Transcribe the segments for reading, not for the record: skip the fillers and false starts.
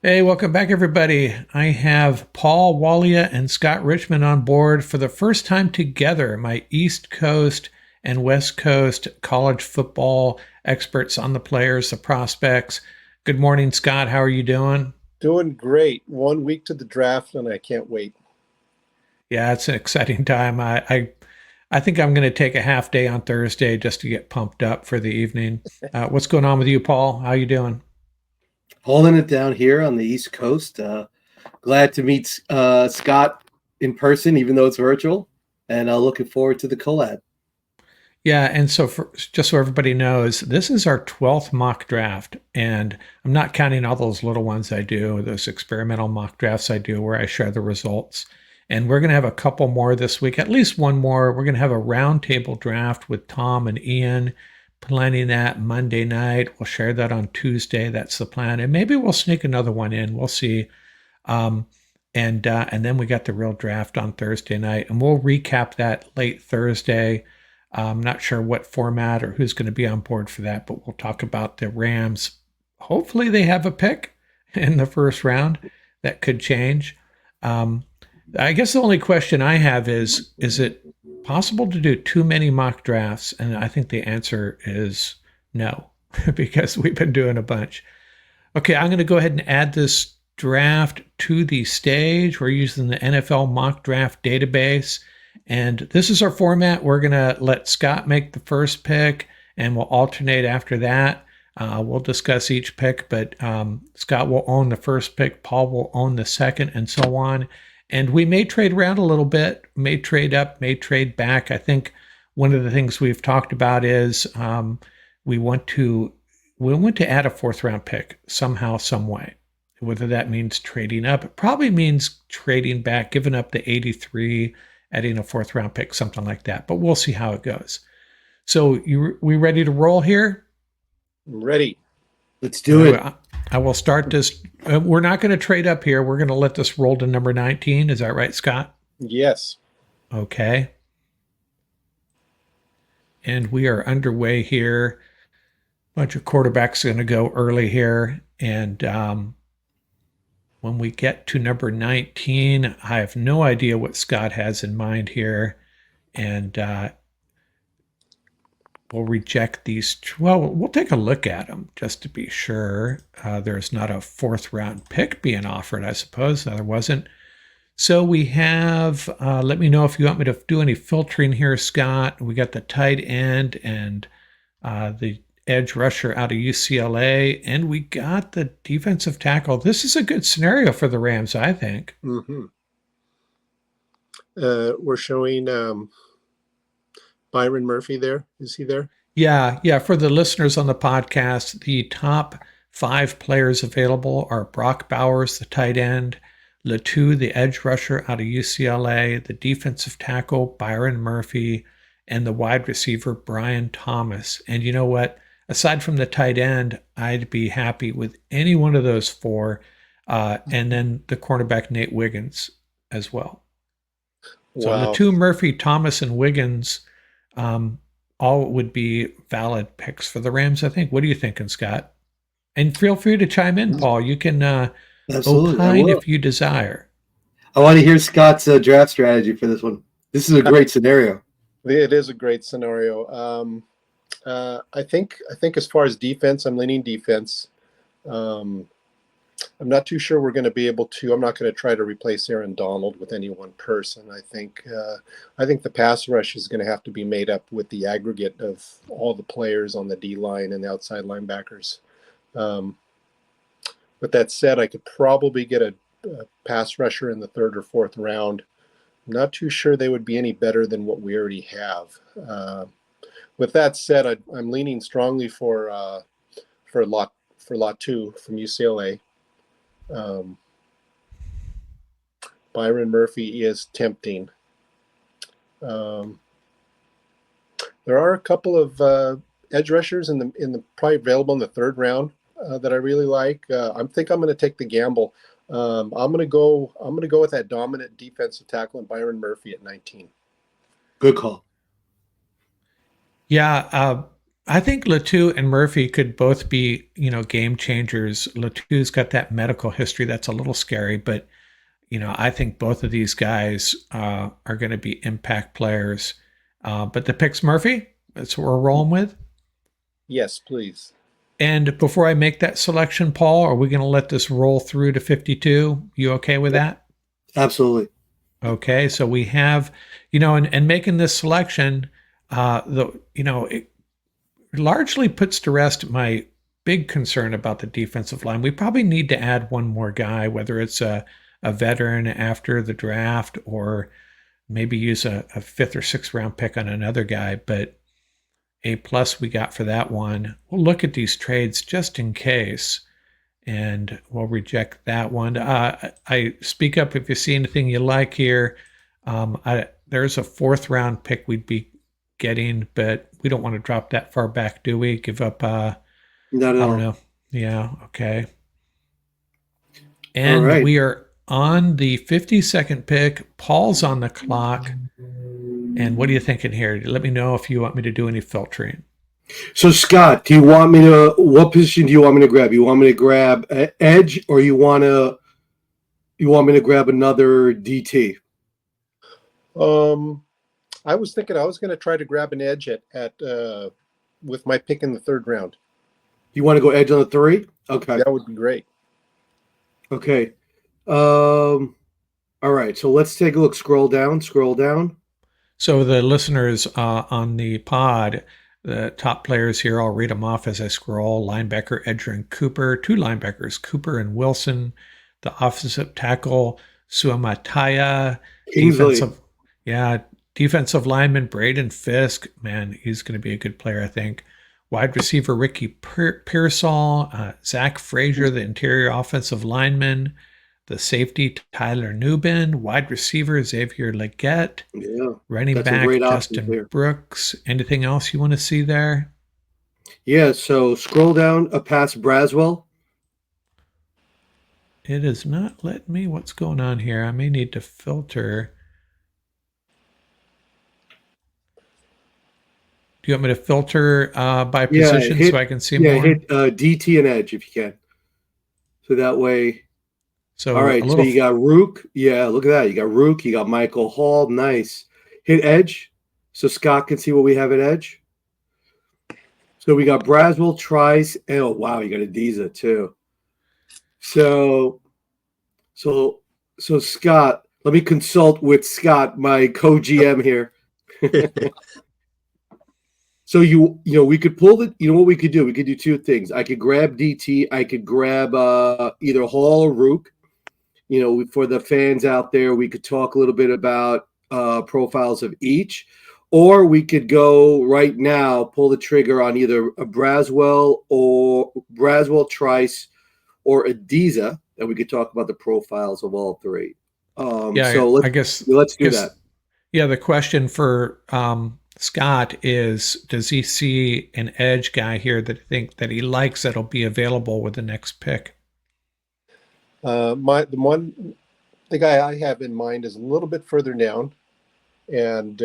Hey, welcome back, everybody. I have Paul Walia and Scott Richmond on board for the first time together, my East Coast and West Coast college football experts on the players, the prospects. Good morning, Scott. How are you doing? Doing great. 1 week to the draft, and I can't wait. Yeah, it's an exciting time. I think I'm going to take a half day on Thursday just to get pumped up for the evening. What's going on with you, Paul? How you doing? Holding it down here on the East Coast. Glad to meet Scott in person, even though it's virtual, and looking forward to the collab. Yeah, and so just so everybody knows, this is our 12th mock draft, and I'm not counting all those little ones I do, those experimental mock drafts I do where I share the results. And we're going to have a couple more this week, at least one more. We're going to have a roundtable draft with Tom and Ian, planning that Monday night. We'll share that on Tuesday. That's the plan, and maybe we'll sneak another one in. We'll see. Um, and then we got the real draft on Thursday night, and we'll recap that late Thursday. I'm not sure what format or who's going to be on board for that, but we'll talk about the Rams. Hopefully, they have a pick in the first round. That could change. Um, I guess the only question I have is it possible to do too many mock drafts? And I think the answer is no, because we've been doing a bunch. Okay, I'm going to go ahead and add this draft to the stage. We're using the NFL mock draft database. And this is our format. We're going to let Scott make the first pick and we'll alternate after that. We'll discuss each pick, but Scott will own the first pick, Paul will own the second, and so on. And we may trade around a little bit, may trade up, may trade back. I think one of the things we've talked about is we want to we want to add a fourth round pick somehow, some way. Whether that means trading up, it probably means trading back, giving up the 83, adding a fourth round pick, something like that. But we'll see how it goes. So we ready to roll here? I'm ready. Let's do it. I will start this. We're not going to trade up here. We're going to let this roll to number 19. Is that right, Scott? Yes. Okay. And we are underway here. Bunch of quarterbacks going to go early here. And when we get to number 19, I have no idea what Scott has in mind here. And we'll reject these. Well, we'll take a look at them just to be sure. There's not a fourth round pick being offered, I suppose. There wasn't. So we have, let me know if you want me to do any filtering here, Scott. We got the tight end and the edge rusher out of UCLA, and we got the defensive tackle. This is a good scenario for the Rams, I think. Mm-hmm. We're showing Byron Murphy there. Is he there? Yeah. For the listeners on the podcast, the top five players available are Brock Bowers, the tight end, Latu, the edge rusher out of UCLA, the defensive tackle, Byron Murphy, and the wide receiver, Brian Thomas. And you know what? Aside from the tight end, I'd be happy with any one of those four. And then the cornerback, Nate Wiggins, as well. So Wow. Latu, Murphy, Thomas, and Wiggins all would be valid picks for the Rams, I think. What are you thinking, Scott? And feel free to chime in, Paul. You can Absolutely, I opine will. if you desire. I want to hear Scott's draft strategy for this one. This is a great scenario. It is a great scenario. I think as far as defense, I'm leaning defense. Um, I'm not too sure we're going to be able to. I'm not going to try to replace Aaron Donald with any one person. I think the pass rush is going to have to be made up with the aggregate of all the players on the D line and the outside linebackers. Um, with that said, I could probably get a pass rusher in the third or fourth round. I'm not too sure they would be any better than what we already have. With that said, I'm leaning strongly for lot two from UCLA. Um, Byron Murphy is tempting. Um, there are a couple of edge rushers in the probably available in the third round that I really like. I think I'm going to take the gamble. I'm going to go. I'm going to go with that dominant defensive tackle and Byron Murphy at 19. Good call. Yeah, I think Latu and Murphy could both be, game changers. Latu's got that medical history that's a little scary, but I think both of these guys are going to be impact players. But the pick's Murphy. That's what we're rolling with. Yes, please. And before I make that selection, Paul, are we going to let this roll through to 52? You okay with that? Absolutely. Okay, so we have, and making this selection, it largely puts to rest my big concern about the defensive line. We probably need to add one more guy, whether it's a veteran after the draft or maybe use a fifth or sixth round pick on another guy. But A+ we got for that one. We'll look at these trades just in case, and we'll reject that one. I speak up if you see anything you like here. There's a fourth round pick we'd be getting, but we don't want to drop that far back, do we? Give up, Not at I all. don't know. Yeah, okay. And All right. we are on the 52nd pick. Paul's on the clock. And what are you thinking here? Let me know if you want me to do any filtering. So, Scott, what position do you want me to grab? You want me to grab edge, or you want me to grab another DT? I was thinking I was going to try to grab an edge at with my pick in the third round. You want to go edge on the 3? Okay. That would be great. Okay. All right. So let's take a look. Scroll down. So the listeners on the pod, the top players here, I'll read them off as I scroll. Linebacker, Edger, and Cooper. 2 linebackers, Cooper and Wilson. The offensive tackle, Suamataya. Kingsley. Defensive lineman, Braden Fisk. Man, he's going to be a good player, I think. Wide receiver, Ricky Pearsall. Zach Frazier, the interior offensive lineman. The safety, Tyler Newbin. Wide receiver, Xavier Leggett. Yeah. Running back, Justin Brooks. Anything else you want to see there? Yeah, so scroll down past Braswell. It is not letting me. What's going on here? I may need to filter. Do you want me to filter by position so I can see more? Yeah, hit DT and edge if you can. So that way. So all right, so you got Rook. Yeah, look at that. You got Rook. You got Michael Hall. Nice. Hit edge so Scott can see what we have at edge. So we got Braswell, Trice. Oh, wow, you got Adiza too. So Scott, let me consult with Scott, my co-GM here. So we could pull the. You know what we could do? We could do 2 things. I could grab DT. I could grab either Hall or Rook. For the fans out there, we could talk a little bit about profiles of each, or we could go right now, pull the trigger on either a Braswell, Trice, or Adiza, and we could talk about the profiles of all 3. I guess let's do that. Yeah, the question for Scott is, does he see an edge guy here that he likes that'll be available with the next pick? The guy I have in mind is a little bit further down, and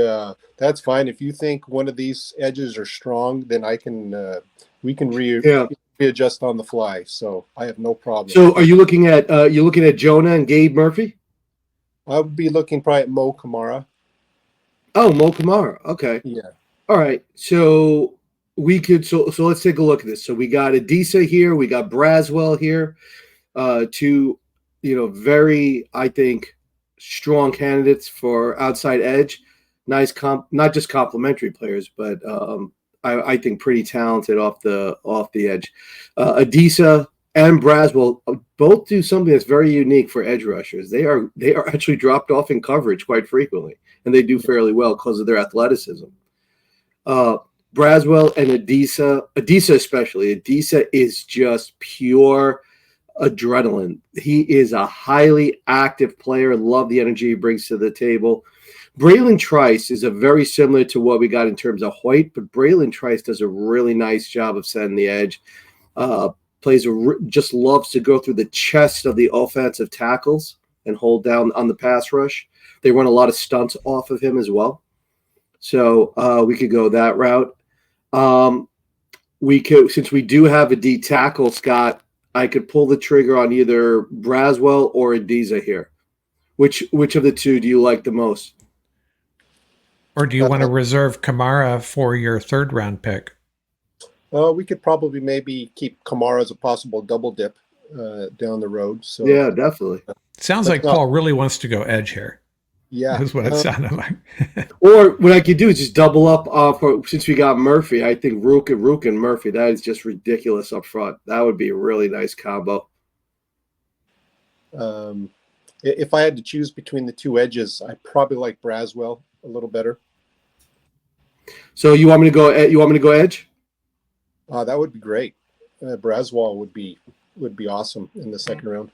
that's fine. If you think one of these edges are strong, then we can readjust on the fly. So I have no problem. So are you looking at Jonah and Gabe Murphy? I would be looking probably at Mo Kamara. Oh, Mo Kamara. Okay. Yeah. All right. So we could. So let's take a look at this. So we got Adisa here. We got Braswell here. 2, very, I think, strong candidates for outside edge. Nice not just complimentary players, but I think pretty talented off the edge. Adisa and Braswell both do something that's very unique for edge rushers. They are actually dropped off in coverage quite frequently, and they do fairly well because of their athleticism. Braswell and Adisa especially. Adisa is just pure adrenaline. He is a highly active player. Love the energy he brings to the table. Braylon Trice is a very similar to what we got in terms of Hoyt, but Braylon Trice does a really nice job of setting the edge. Just loves to go through the chest of the offensive tackles and hold down on the pass rush. They run a lot of stunts off of him as well. So we could go that route. we could, since we do have a D tackle, Scott, I could pull the trigger on either Braswell or Adiza here. Which of the two do you like the most? Or do you want to reserve Kamara for your third round pick? We could probably maybe keep Kamara as a possible double dip down the road. So Yeah, definitely. Sounds like Paul really wants to go edge here. Yeah, That's what it sounded like. Or what I could do is just double up since we got Murphy. I think Rook and Murphy. That is just ridiculous up front. That would be a really nice combo. If I had to choose between the two edges, I probably like Braswell a little better. So you want me to go? You want me to go edge? That would be great. Braswell would be awesome in the second round.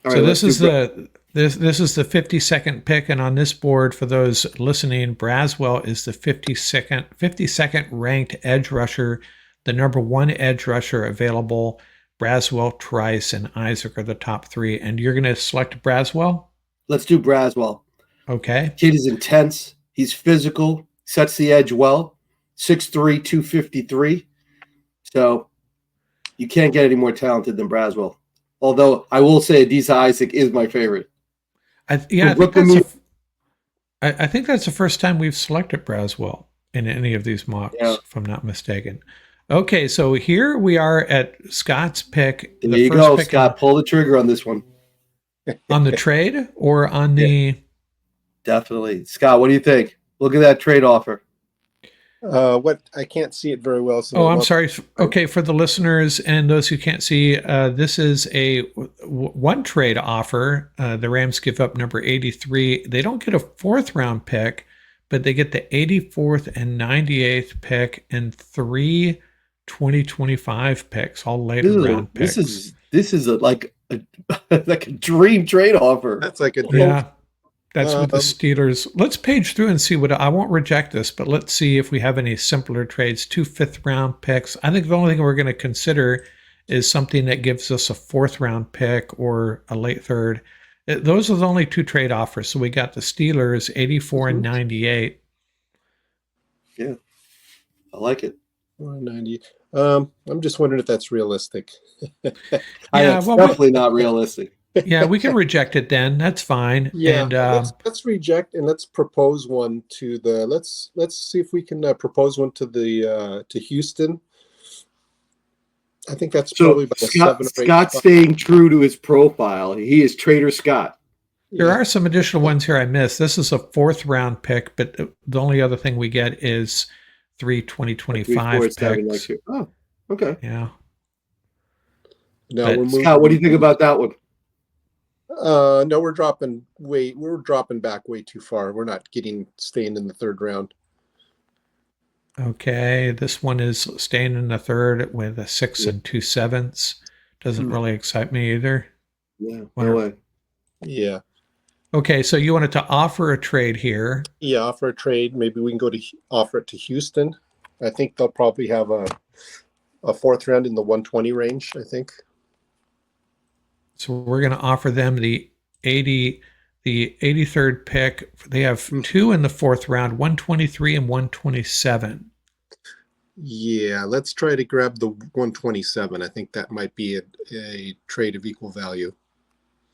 All so this is the 52nd pick, and on this board for those listening, Braswell is the 52nd ranked edge rusher, the number 1 edge rusher available. Braswell, Trice, and Isaac are the top 3, and you're going to select Braswell? Let's do Braswell. Okay. Kid is intense. He's physical. Sets the edge well. 6'3", 253. So you can't get any more talented than Braswell. Although I will say Adiza Isaac is my favorite. I think that's the first time we've selected Braswell in any of these mocks, if I'm not mistaken. Okay, so here we are at Scott's pick. There you go, Scott. Pull the trigger on this one. On the trade or on the... Definitely. Scott, what do you think? Look at that trade offer. What I can't see it very well. So I'm sorry. Okay, for the listeners and those who can't see, this is a one trade offer. The Rams give up number 83. They don't get a 4th round pick, but they get the 84th and 98th pick and 3 2025 picks, all later round picks. This is like a dream trade offer. That's like a dream. Yeah. That's with the Steelers. Let's page through and see what I won't reject this, but let's see if we have any simpler trades. 2 5th round picks. I think the only thing we're going to consider is something that gives us a 4th round pick or a late 3rd. Those are the only 2 trade offers. So we got the Steelers 84 and 98. Yeah, I like it. 90. I'm just wondering if that's realistic. It's definitely not realistic. Yeah, we can reject it then. That's fine. Yeah, and, let's reject and let's propose one to the. Let's see if we can propose one to the to Houston. I think that's probably about Scott's staying true to his profile. He is Trader Scott. There are some additional ones here I missed. This is a 4th round pick, but the only other thing we get is 3 2025 picks. Oh, okay. Yeah. No, Scott, what do you think about that one? No, we're dropping back way too far. We're not staying in the 3rd round. Okay, this one is staying in the 3rd with a 6 and 2/7. Doesn't really excite me either. Yeah, no way. Yeah. Okay, so you wanted to offer a trade here. Yeah, offer a trade. Maybe we can offer it to Houston. I think they'll probably have a 4th round in the 120 range, I think. So we're going to offer them the 83rd pick. They have 2 in the 4th round, 123 and 127. Yeah, let's try to grab the 127. I think that might be a trade of equal value.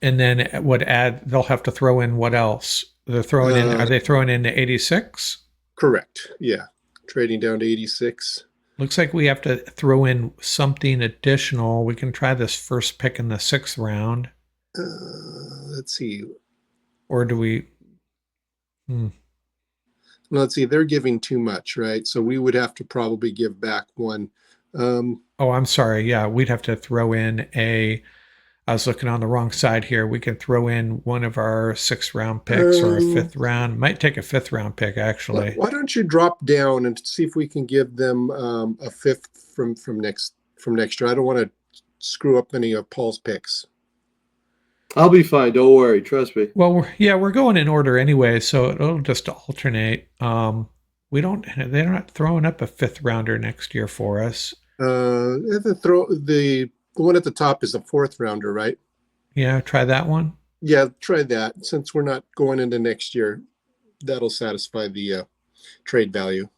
And then it would add, they'll have to throw in what else? They're throwing in, are they throwing in the 86? Correct. Yeah. Trading down to 86. Looks like we have to throw in something additional. We can try this first pick in the 6th round. Let's see. Or do we? Let's see. They're giving too much, right? So we would have to probably give back one. I'm sorry. Yeah, we'd have to throw in I was looking on the wrong side here. We can throw in one of our 6th round picks or a 5th round. Might take a 5th round pick, actually. Why don't you drop down and see if we can give them a 5th from next year? I don't want to screw up any of Paul's picks. I'll be fine. Don't worry. Trust me. Well, we're going in order anyway, so it'll just alternate. They're not throwing up a 5th rounder next year for us. The one at the top is a 4th rounder, right? Yeah, try that one. Yeah, try that. Since we're not going into next year, that'll satisfy the trade value.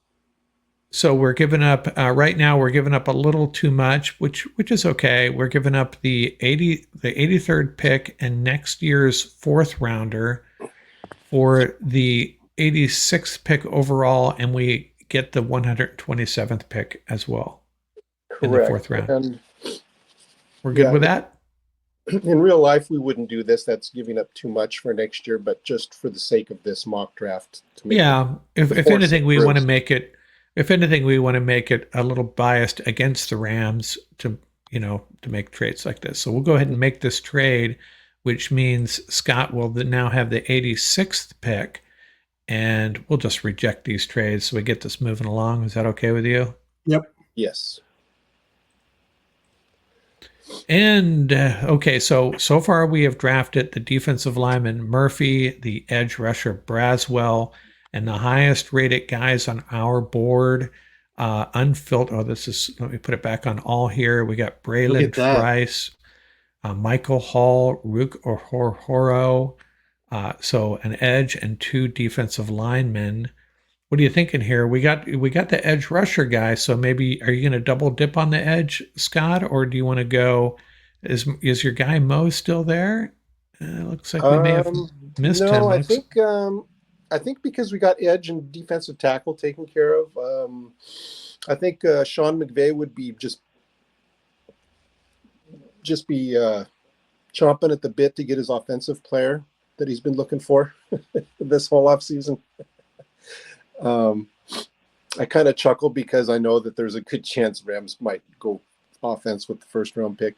So we're giving up right now. We're giving up a little too much, which is okay. We're giving up the 83rd pick and next year's fourth rounder for the 86th pick overall, and we get the 127th pick as well in the fourth Correct. round. And We're good with that. In real life, we wouldn't do this. That's giving up too much for next year, but just for the sake of this mock draft, to make if anything, we want to make it. If anything, we want to make it a little biased against the Rams to make trades like this. So we'll go ahead and make this trade, which means Scott will now have the 86th pick, and we'll just reject these trades so we get this moving along. Is that okay with you? Yep. Yes. And okay, so far we have drafted the defensive lineman Murphy, the edge rusher Braswell, and the highest rated guys on our board. Unfiltered. Oh, let me put it back on all here. We got Braylon Trice, Michael Hall, Rook Orhoro. So an edge and 2 defensive linemen. What are you thinking here? We got the edge rusher guy, so maybe are you going to double dip on the edge, Scott, or do you want to go? Is your guy Mo still there? Looks like we may have missed him. No, I think because we got edge and defensive tackle taken care of. I think Sean McVay would be just be chomping at the bit to get his offensive player that he's been looking for this whole offseason. I kind of chuckle because I know that there's a good chance Rams might go offense with the first round pick.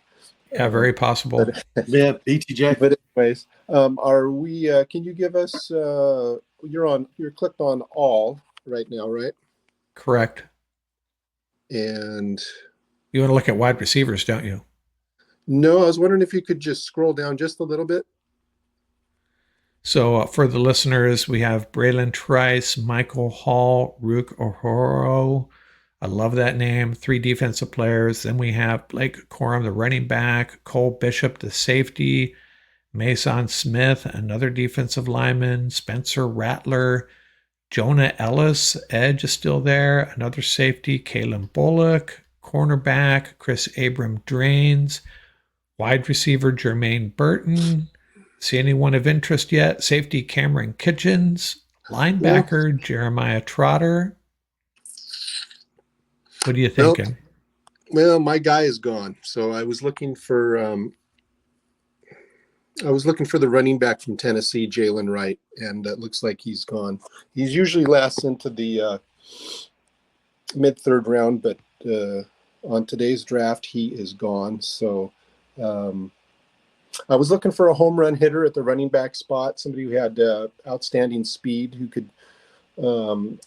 Yeah, very possible. Yeah, BTJ. But anyways, are we? Can you give us? You're clicked on all right now, right? Correct. And you want to look at wide receivers, don't you? No, I was wondering if you could just scroll down just a little bit. So for the listeners, we have Braylon Trice, Michael Hall, Rook Orhoro. I love that name. 3 defensive players. Then we have Blake Corum, the running back, Cole Bishop, the safety, Mason Smith, another defensive lineman, Spencer Rattler, Jonah Ellis, edge is still there, another safety, Kalen Bullock, cornerback, Chris Abram Drains, wide receiver, Jermaine Burton. See anyone of interest yet? Safety, Cameron Kitchens, linebacker, Jeremiah Trotter. What are you thinking? Well, my guy is gone. So I was looking for the running back from Tennessee, Jalen Wright, and it looks like he's gone. He's usually last into the mid-third round, but on today's draft, he is gone. So I was looking for a home run hitter at the running back spot, somebody who had outstanding speed, who could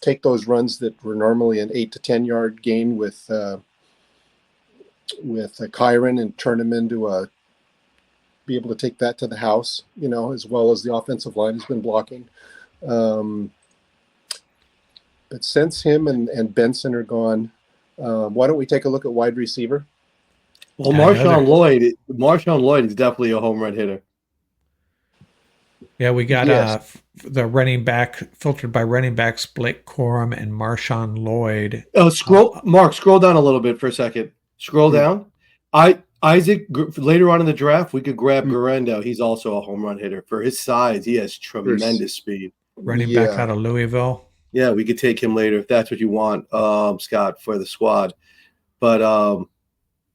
take those runs that were normally an 8 to 10 yard gain with Kyron and turn them into be able to take that to the house, as well as the offensive line has been blocking. But since him and Benson are gone, why don't we take a look at wide receiver? Well, Marshon Lloyd is definitely a home run hitter. Yeah, we got the running back filtered by running backs Blake Corum and Marshon Lloyd. Scroll down a little bit for a second. Scroll down. Isaac, later on in the draft, we could grab Garendo. He's also a home run hitter. For his size, he has tremendous speed. Running back out of Louisville. Yeah, we could take him later if that's what you want, Scott, for the squad. But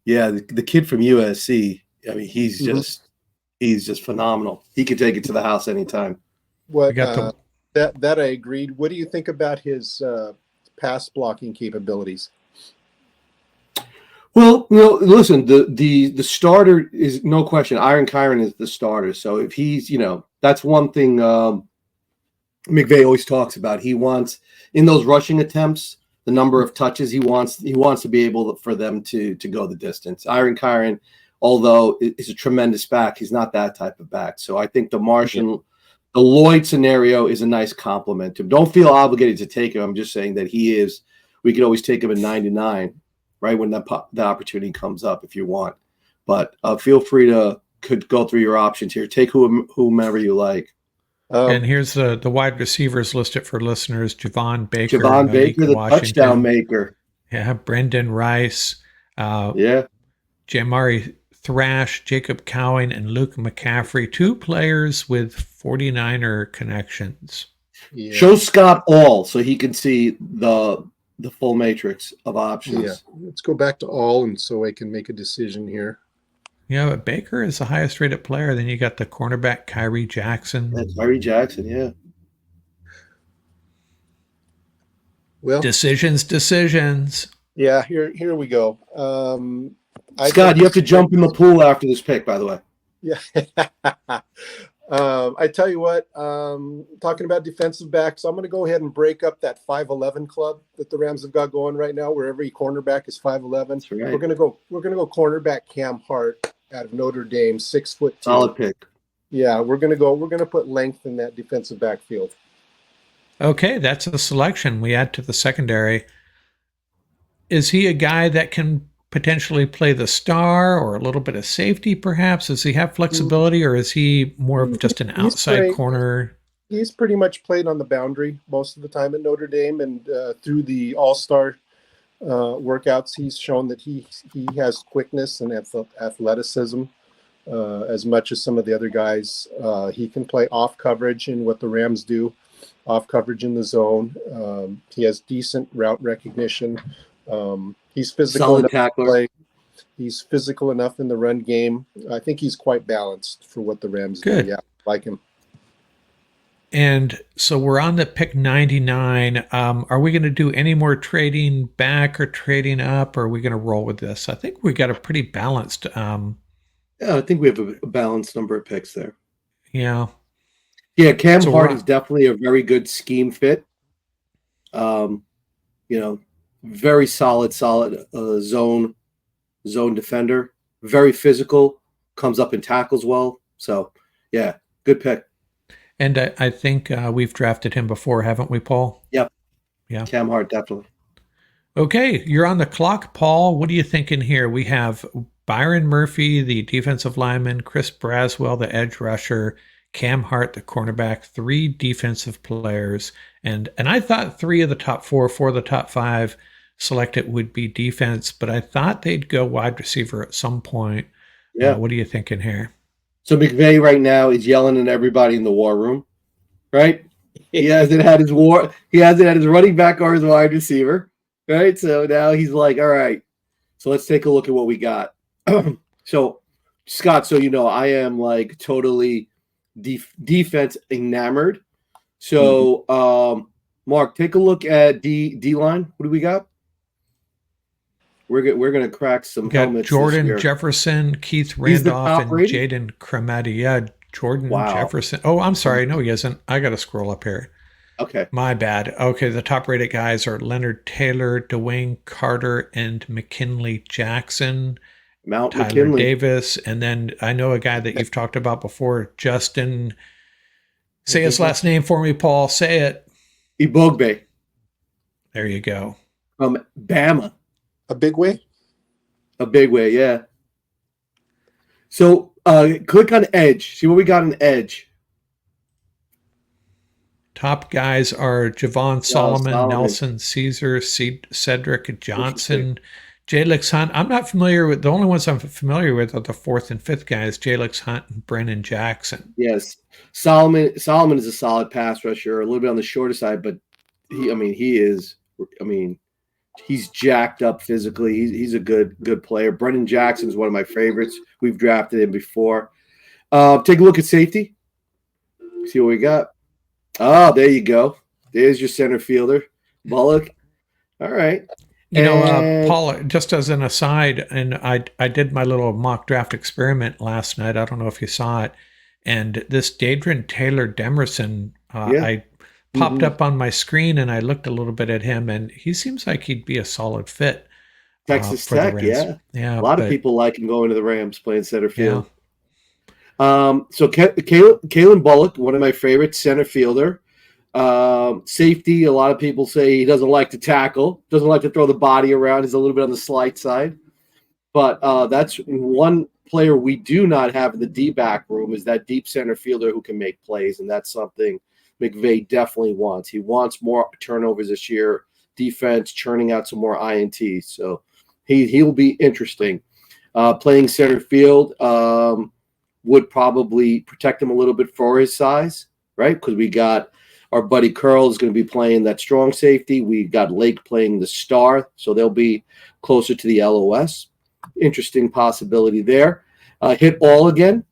the kid from USC, I mean, he's just phenomenal. He could take it to the house anytime. That I agreed. What do you think about his pass blocking capabilities? Well, listen, the starter is no question. Iron Kyron is the starter. So if he's, that's one thing McVay always talks about. He wants, in those rushing attempts, the number of touches he wants to be able for them to go the distance. Iron Kyron, although is a tremendous back, he's not that type of back. So I think the Marshon, the Lloyd scenario is a nice compliment to him. Don't feel obligated to take him. I'm just saying that we could always take him at 99. Right when the opportunity comes up, if you want, but feel free to could go through your options here. Take whomever you like. And Um, here's the wide receivers listed for listeners: Javon Baker, Javon Baker, Malik the touchdown Washington, maker. yeah, Brendan Rice, uh, Yeah. Jamari Thrash, Jacob Cowan, and Luke McCaffrey, 2 players with 49er connections. yeah, Show Scott all so he can see the full matrix of options. yeah. Let's go back to all, and so I can make a decision here. Yeah, but Baker is the highest rated player. Then you got the cornerback Kyrie Jackson. That's Murray Jackson, yeah. Well, Decisions. yeah. Here we go. Scott, you have to jump in the pool after this pick, by the way. Yeah. I tell you what, talking about defensive backs, I'm going to go ahead and break up that 5'11" club that the Rams have got going right now, where every cornerback is 5'11". Right. We're going to go cornerback Cam Hart out of Notre Dame, 6'2". Solid pick. Yeah, we're going to put length in that defensive backfield. Okay, that's a selection we add to the secondary. Is he a guy that can potentially play the star or a little bit of safety, perhaps? Does he have flexibility, or is he more of just an outside corner? He's pretty much played on the boundary most of the time at Notre Dame, and through the All-Star workouts, he's shown that he has quickness and athleticism as much as some of the other guys. He can play off coverage in what the Rams do, off coverage in the zone. He has decent route recognition. He's physical Solid enough tackler. to play. He's physical enough in the run game. I think he's quite balanced for what the Rams do. Yeah, I like him. And so we're on the pick 99. Are we going to do any more trading back or trading up, or are we going to roll with this? I think we got a pretty balanced. Yeah, I think we have a balanced number of picks there. Yeah. Yeah, Cam Hart is definitely a very good scheme fit. Very solid zone defender. Very physical, comes up and tackles well. So, yeah, good pick. And I think we've drafted him before, haven't we, Paul? Yep. Yeah. Cam Hart, definitely. Okay, you're on the clock, Paul. What are you thinking here? We have Byron Murphy, the defensive lineman, Chris Braswell, the edge rusher, Cam Hart, the cornerback, 3 defensive players. And I thought 3 of the top 4 of the top 5 selected would be defense, but I thought they'd go wide receiver at some point. Yeah. What are you thinking here? So McVay right now is yelling at everybody in the war room, right? He hasn't had his running back or his wide receiver, right? So now he's like, all right, so let's take a look at what we got. So, Scott, so I am like totally defense enamored. So, Mark, take a look at D line. What do we got? We're gonna crack some helmets. Jordan Jefferson, Keith Randolph, and Jaden Cremati. Yeah, Jordan Jefferson. Oh, I'm sorry. No, he isn't. I got to scroll up here. Okay. My bad. Okay, the top rated guys are Leonard Taylor, Dwayne Carter, and McKinley Jackson. Tyler McKinley. Davis. And then I know a guy that you've talked about before, Justin. Say his last name for me, Paul. Say it. Ibogbe. There you go. From Bama. A big way, yeah. So click on Edge. See what we got on Edge. Top guys are Javon Solomon, Nelson Caesar, Cedric Johnson, Jalix Hunt. I'm not familiar with, the only ones I'm familiar with are the 4th and 5th guys, Jalix Hunt and Brennan Jackson. Yes. Solomon is a solid pass rusher, a little bit on the shorter side, but he's jacked up physically. He's a good player. Brendan Jackson is one of my favorites. We've drafted him before. Take a look at safety. See what we got. Oh, there you go. There's your center fielder, Bullock. All right. Paul, just as an aside, and I did my little mock draft experiment last night. I don't know if you saw it. And this Dadrian Taylor Demerson, I popped up on my screen, and I looked a little bit at him, and he seems like he'd be a solid fit. Texas Tech, yeah. A lot of people like him going to the Rams, playing center field. Yeah. So Kalen Bullock, one of my favorites, center fielder. Safety, a lot of people say he doesn't like to tackle, doesn't like to throw the body around. He's a little bit on the slight side. But that's one player we do not have in the D-back room is that deep center fielder who can make plays, and that's something McVay definitely wants. He wants more turnovers this year, defense, churning out some more INTs. So he'll be interesting. Playing center field would probably protect him a little bit for his size, right? Because we got our buddy Curl is going to be playing that strong safety. We got Lake playing the star, so they'll be closer to the LOS. Interesting possibility there. Hit all again.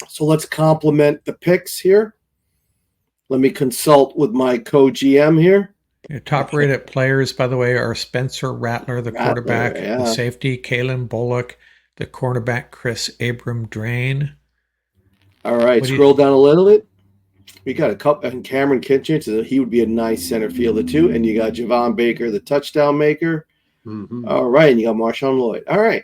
So let's complement the picks here. Let me consult with my co-GM here. Your top-rated players, by the way, are Spencer Rattler, the quarterback, the safety, Kalen Bullock, the cornerback, Chris Abram Drain. All right, scroll down a little bit. We got a couple, and Cameron Kitchens, he would be a nice center fielder too. And you got Javon Baker, the touchdown maker. Mm-hmm. All right, and you got Marshon Lloyd. All right,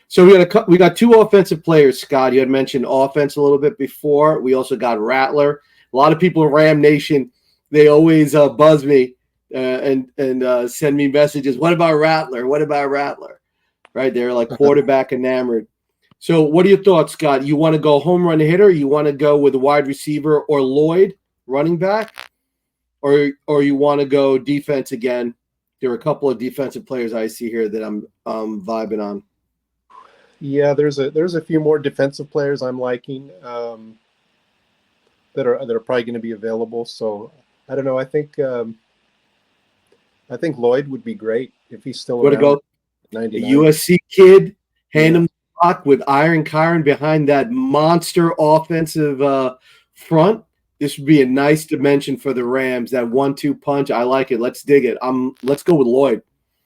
so we got two offensive players. Scott, you had mentioned offense a little bit before. We also got Rattler. A lot of people in Ram Nation, they always buzz me and send me messages. What about Rattler? What about Rattler? Right, they're like quarterback enamored. So what are your thoughts, Scott? You want to go home run hitter? You want to go with a wide receiver or Lloyd running back? Or you want to go defense again? There are a couple of defensive players I see here that I'm vibing on. Yeah, there's a few more defensive players I'm liking that are probably going to be available. So I don't know. I think Lloyd would be great if he's still around. Go 99. A USC kid, hand him with Iron Kyron behind that monster offensive front. This would be a nice dimension for the Rams. That 1-2 punch, I like it. Let's dig it. Let's go with Lloyd.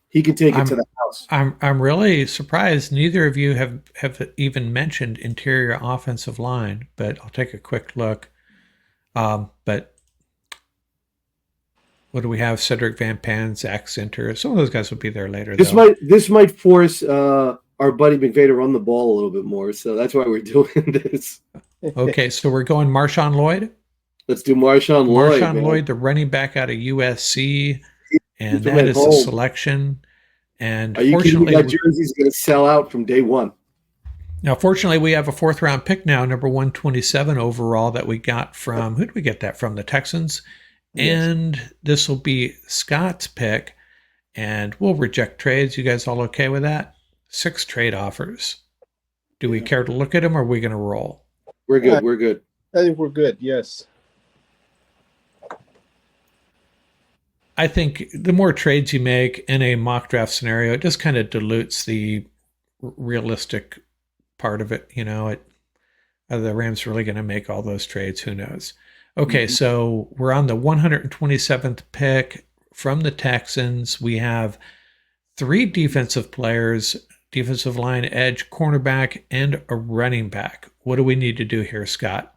He can take it to the house. I'm really surprised neither of you have even mentioned interior offensive line, but I'll take a quick look. But what do we have? Cedric Van Pan, Zach Sinter. Some of those guys will be there later. This might force our buddy McVay to run the ball a little bit more. So that's why we're doing this. Okay, so we're going Marshon Lloyd? Let's do Marshon Lloyd. Marshon Lloyd, the running back out of USC, and that is the selection. And are you kidding? That jersey's going to sell out from day one. Now, fortunately, we have a fourth-round pick now, number 127 overall, that we got from, who did we get that from? The Texans. Yes. And this will be Scott's pick, and we'll reject trades. You guys all okay with that? 6 trade offers. Do we care to look at them, or are we going to roll? We're good. We're good. I think we're good, yes. I think the more trades you make in a mock draft scenario, it just kind of dilutes the realistic part of it. You know, are the Rams really going to make all those trades? Who knows? Okay, so we're on the 127th pick from the Texans. We have 3 defensive players, defensive line, edge, cornerback, and a running back. What do we need to do here, Scott?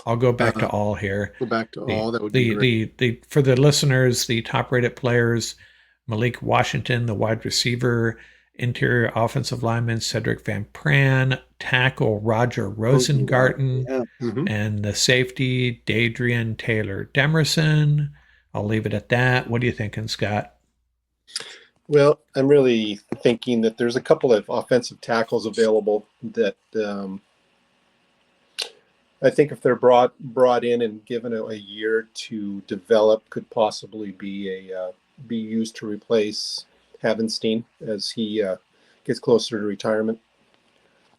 I'll go back to all here. Go back to all. That would be great. For the listeners, the top-rated players, Malik Washington, the wide receiver, interior offensive lineman, Cedric Van Pran, tackle, Roger Rosengarten, and the safety, Dadrian Taylor Demerson. I'll leave it at that. What are you thinking, Scott? Well, I'm really thinking that there's a couple of offensive tackles available that I think if they're brought in and given a year to develop, could possibly be used to replace Havenstein as he gets closer to retirement.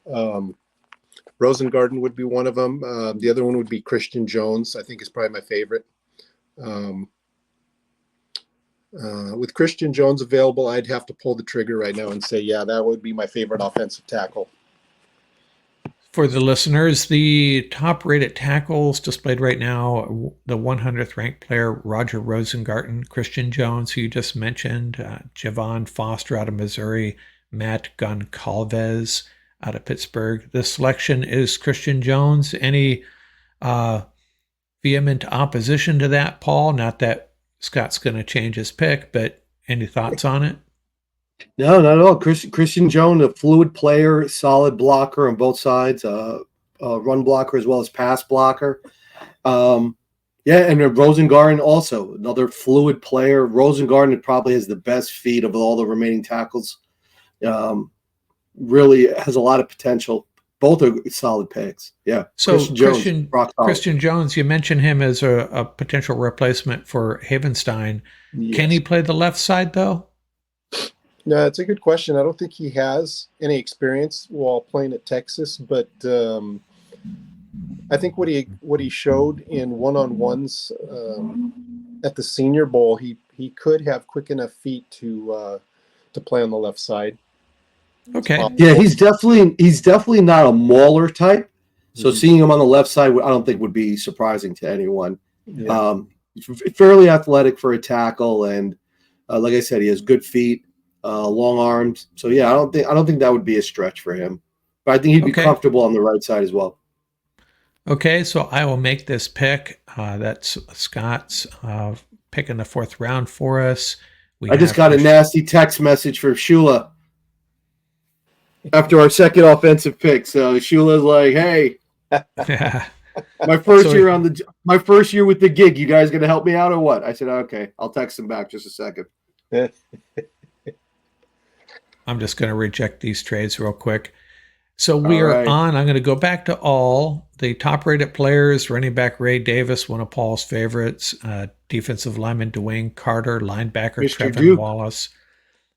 Rosengarten would be one of them. The other one would be Christian Jones. I think is probably my favorite. With Christian Jones available, I'd have to pull the trigger right now and say, yeah, that would be my favorite offensive tackle. For the listeners, the top-rated tackles displayed right now, the 100th ranked player, Roger Rosengarten, Christian Jones, who you just mentioned, Javon Foster out of Missouri, Matt Goncalves out of Pittsburgh. The selection is Christian Jones. Any vehement opposition to that, Paul? Not that Scott's going to change his pick, but any thoughts on it? No, not at all. Christian Jones, a fluid player, solid blocker on both sides, run blocker as well as pass blocker. And Rosengarten also, another fluid player. Rosengarten probably has the best feet of all the remaining tackles. really has a lot of potential. Both are solid picks. Yeah. So Christian Jones, you mentioned him as a potential replacement for Havenstein. Yes. Can he play the left side though? No, it's a good question. I don't think he has any experience while playing at Texas, but I think what he showed in one-on-ones at the Senior Bowl, he could have quick enough feet to play on the left side. Okay. Yeah, he's definitely not a mauler type. So seeing him on the left side, I don't think would be surprising to anyone. Yeah. Fairly athletic for a tackle, and like I said, he has good feet, long arms. So yeah, I don't think that would be a stretch for him. But I think he'd be comfortable on the right side as well. Okay, so I will make this pick. That's Scott's pick in the 4th round for us. I just got a nasty text message from Shula after our second offensive pick. So Shula's like, "Hey, my first year with the gig. You guys gonna help me out or what?" I said, "Okay, I'll text him back just a second." I'm just going to reject these trades real quick. So we are on. I'm going to go back to all the top-rated players. Running back Ray Davis, one of Paul's favorites. Defensive lineman Dwayne Carter, linebacker Mr. Trevin Duke. Wallace.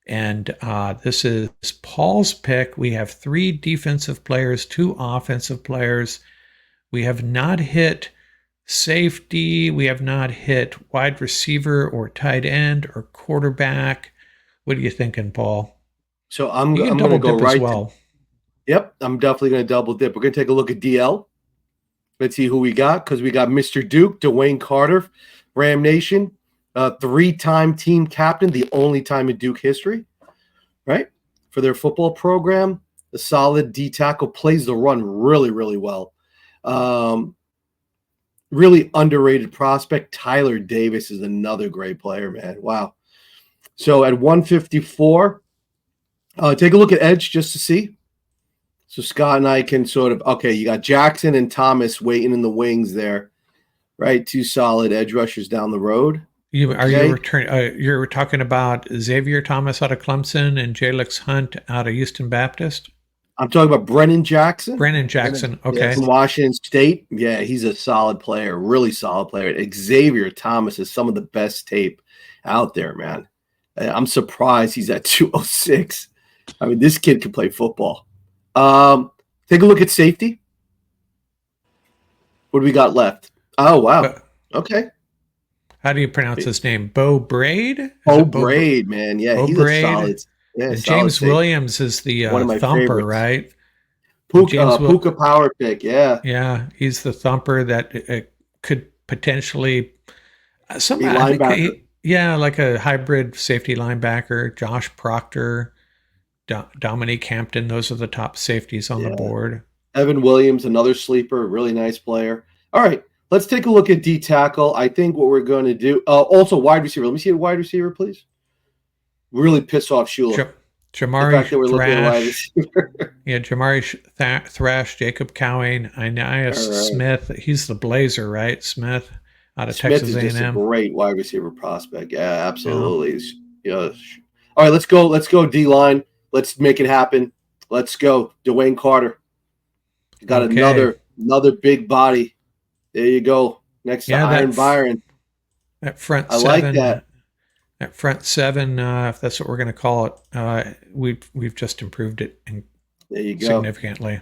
And this is Paul's pick. We have 3 defensive players, 2 offensive players. We have not hit safety. We have not hit wide receiver or tight end or quarterback. What are you thinking, Paul? So I'm You can going to double go dip right. as well. Yep, I'm definitely going to double dip. We're going to take a look at DL. Let's see who we got, because we got Mr. Duke, Dwayne Carter, Ram Nation, 3-time team captain, the only time in Duke history, right? For their football program, the solid D tackle, plays the run really, really well. Really underrated prospect. Tyler Davis is another great player, man. Wow. So at 154, take a look at edge just to see. So Scott and I can sort of, you got Jackson and Thomas waiting in the wings there, right? 2 solid edge rushers down the road. You you're talking about Xavier Thomas out of Clemson and Jalix Hunt out of Houston Baptist? I'm talking about Brennan Jackson. Okay. From Washington State. Yeah, he's a solid player, really solid player. Xavier Thomas is some of the best tape out there, man. I'm surprised he's at 206. I mean, this kid can play football. Take a look at safety. What do we got left? Oh, wow. Okay. How do you pronounce his name? Bo Braid? Bo Braid, man. Yeah, he's a solid. Yeah, and James Williams is the one of my thumper, favorites. right? Puka power pick, yeah. Yeah, he's the thumper that could potentially linebacker. Like a hybrid safety linebacker. Josh Proctor, Dominique Hampton, those are the top safeties on the board. Evan Williams, another sleeper, really nice player. All right, let's take a look at D tackle. I think what we're going to do, also wide receiver. Let me see a wide receiver, please. Really piss off Shula. Jamari Thrash. Jamari Thrash, Jacob Cowing, Inias Smith. He's the Blazer, right? Smith out of Texas A&M. Just a great wide receiver prospect. Yeah, absolutely. Yeah. All right, let's go D line. Let's make it happen. Let's go. Dwayne Carter. Got another big body. There you go. Next to Iron Byron. That front I seven. like that. That front seven, if that's what we're going to call it, we've just improved it significantly.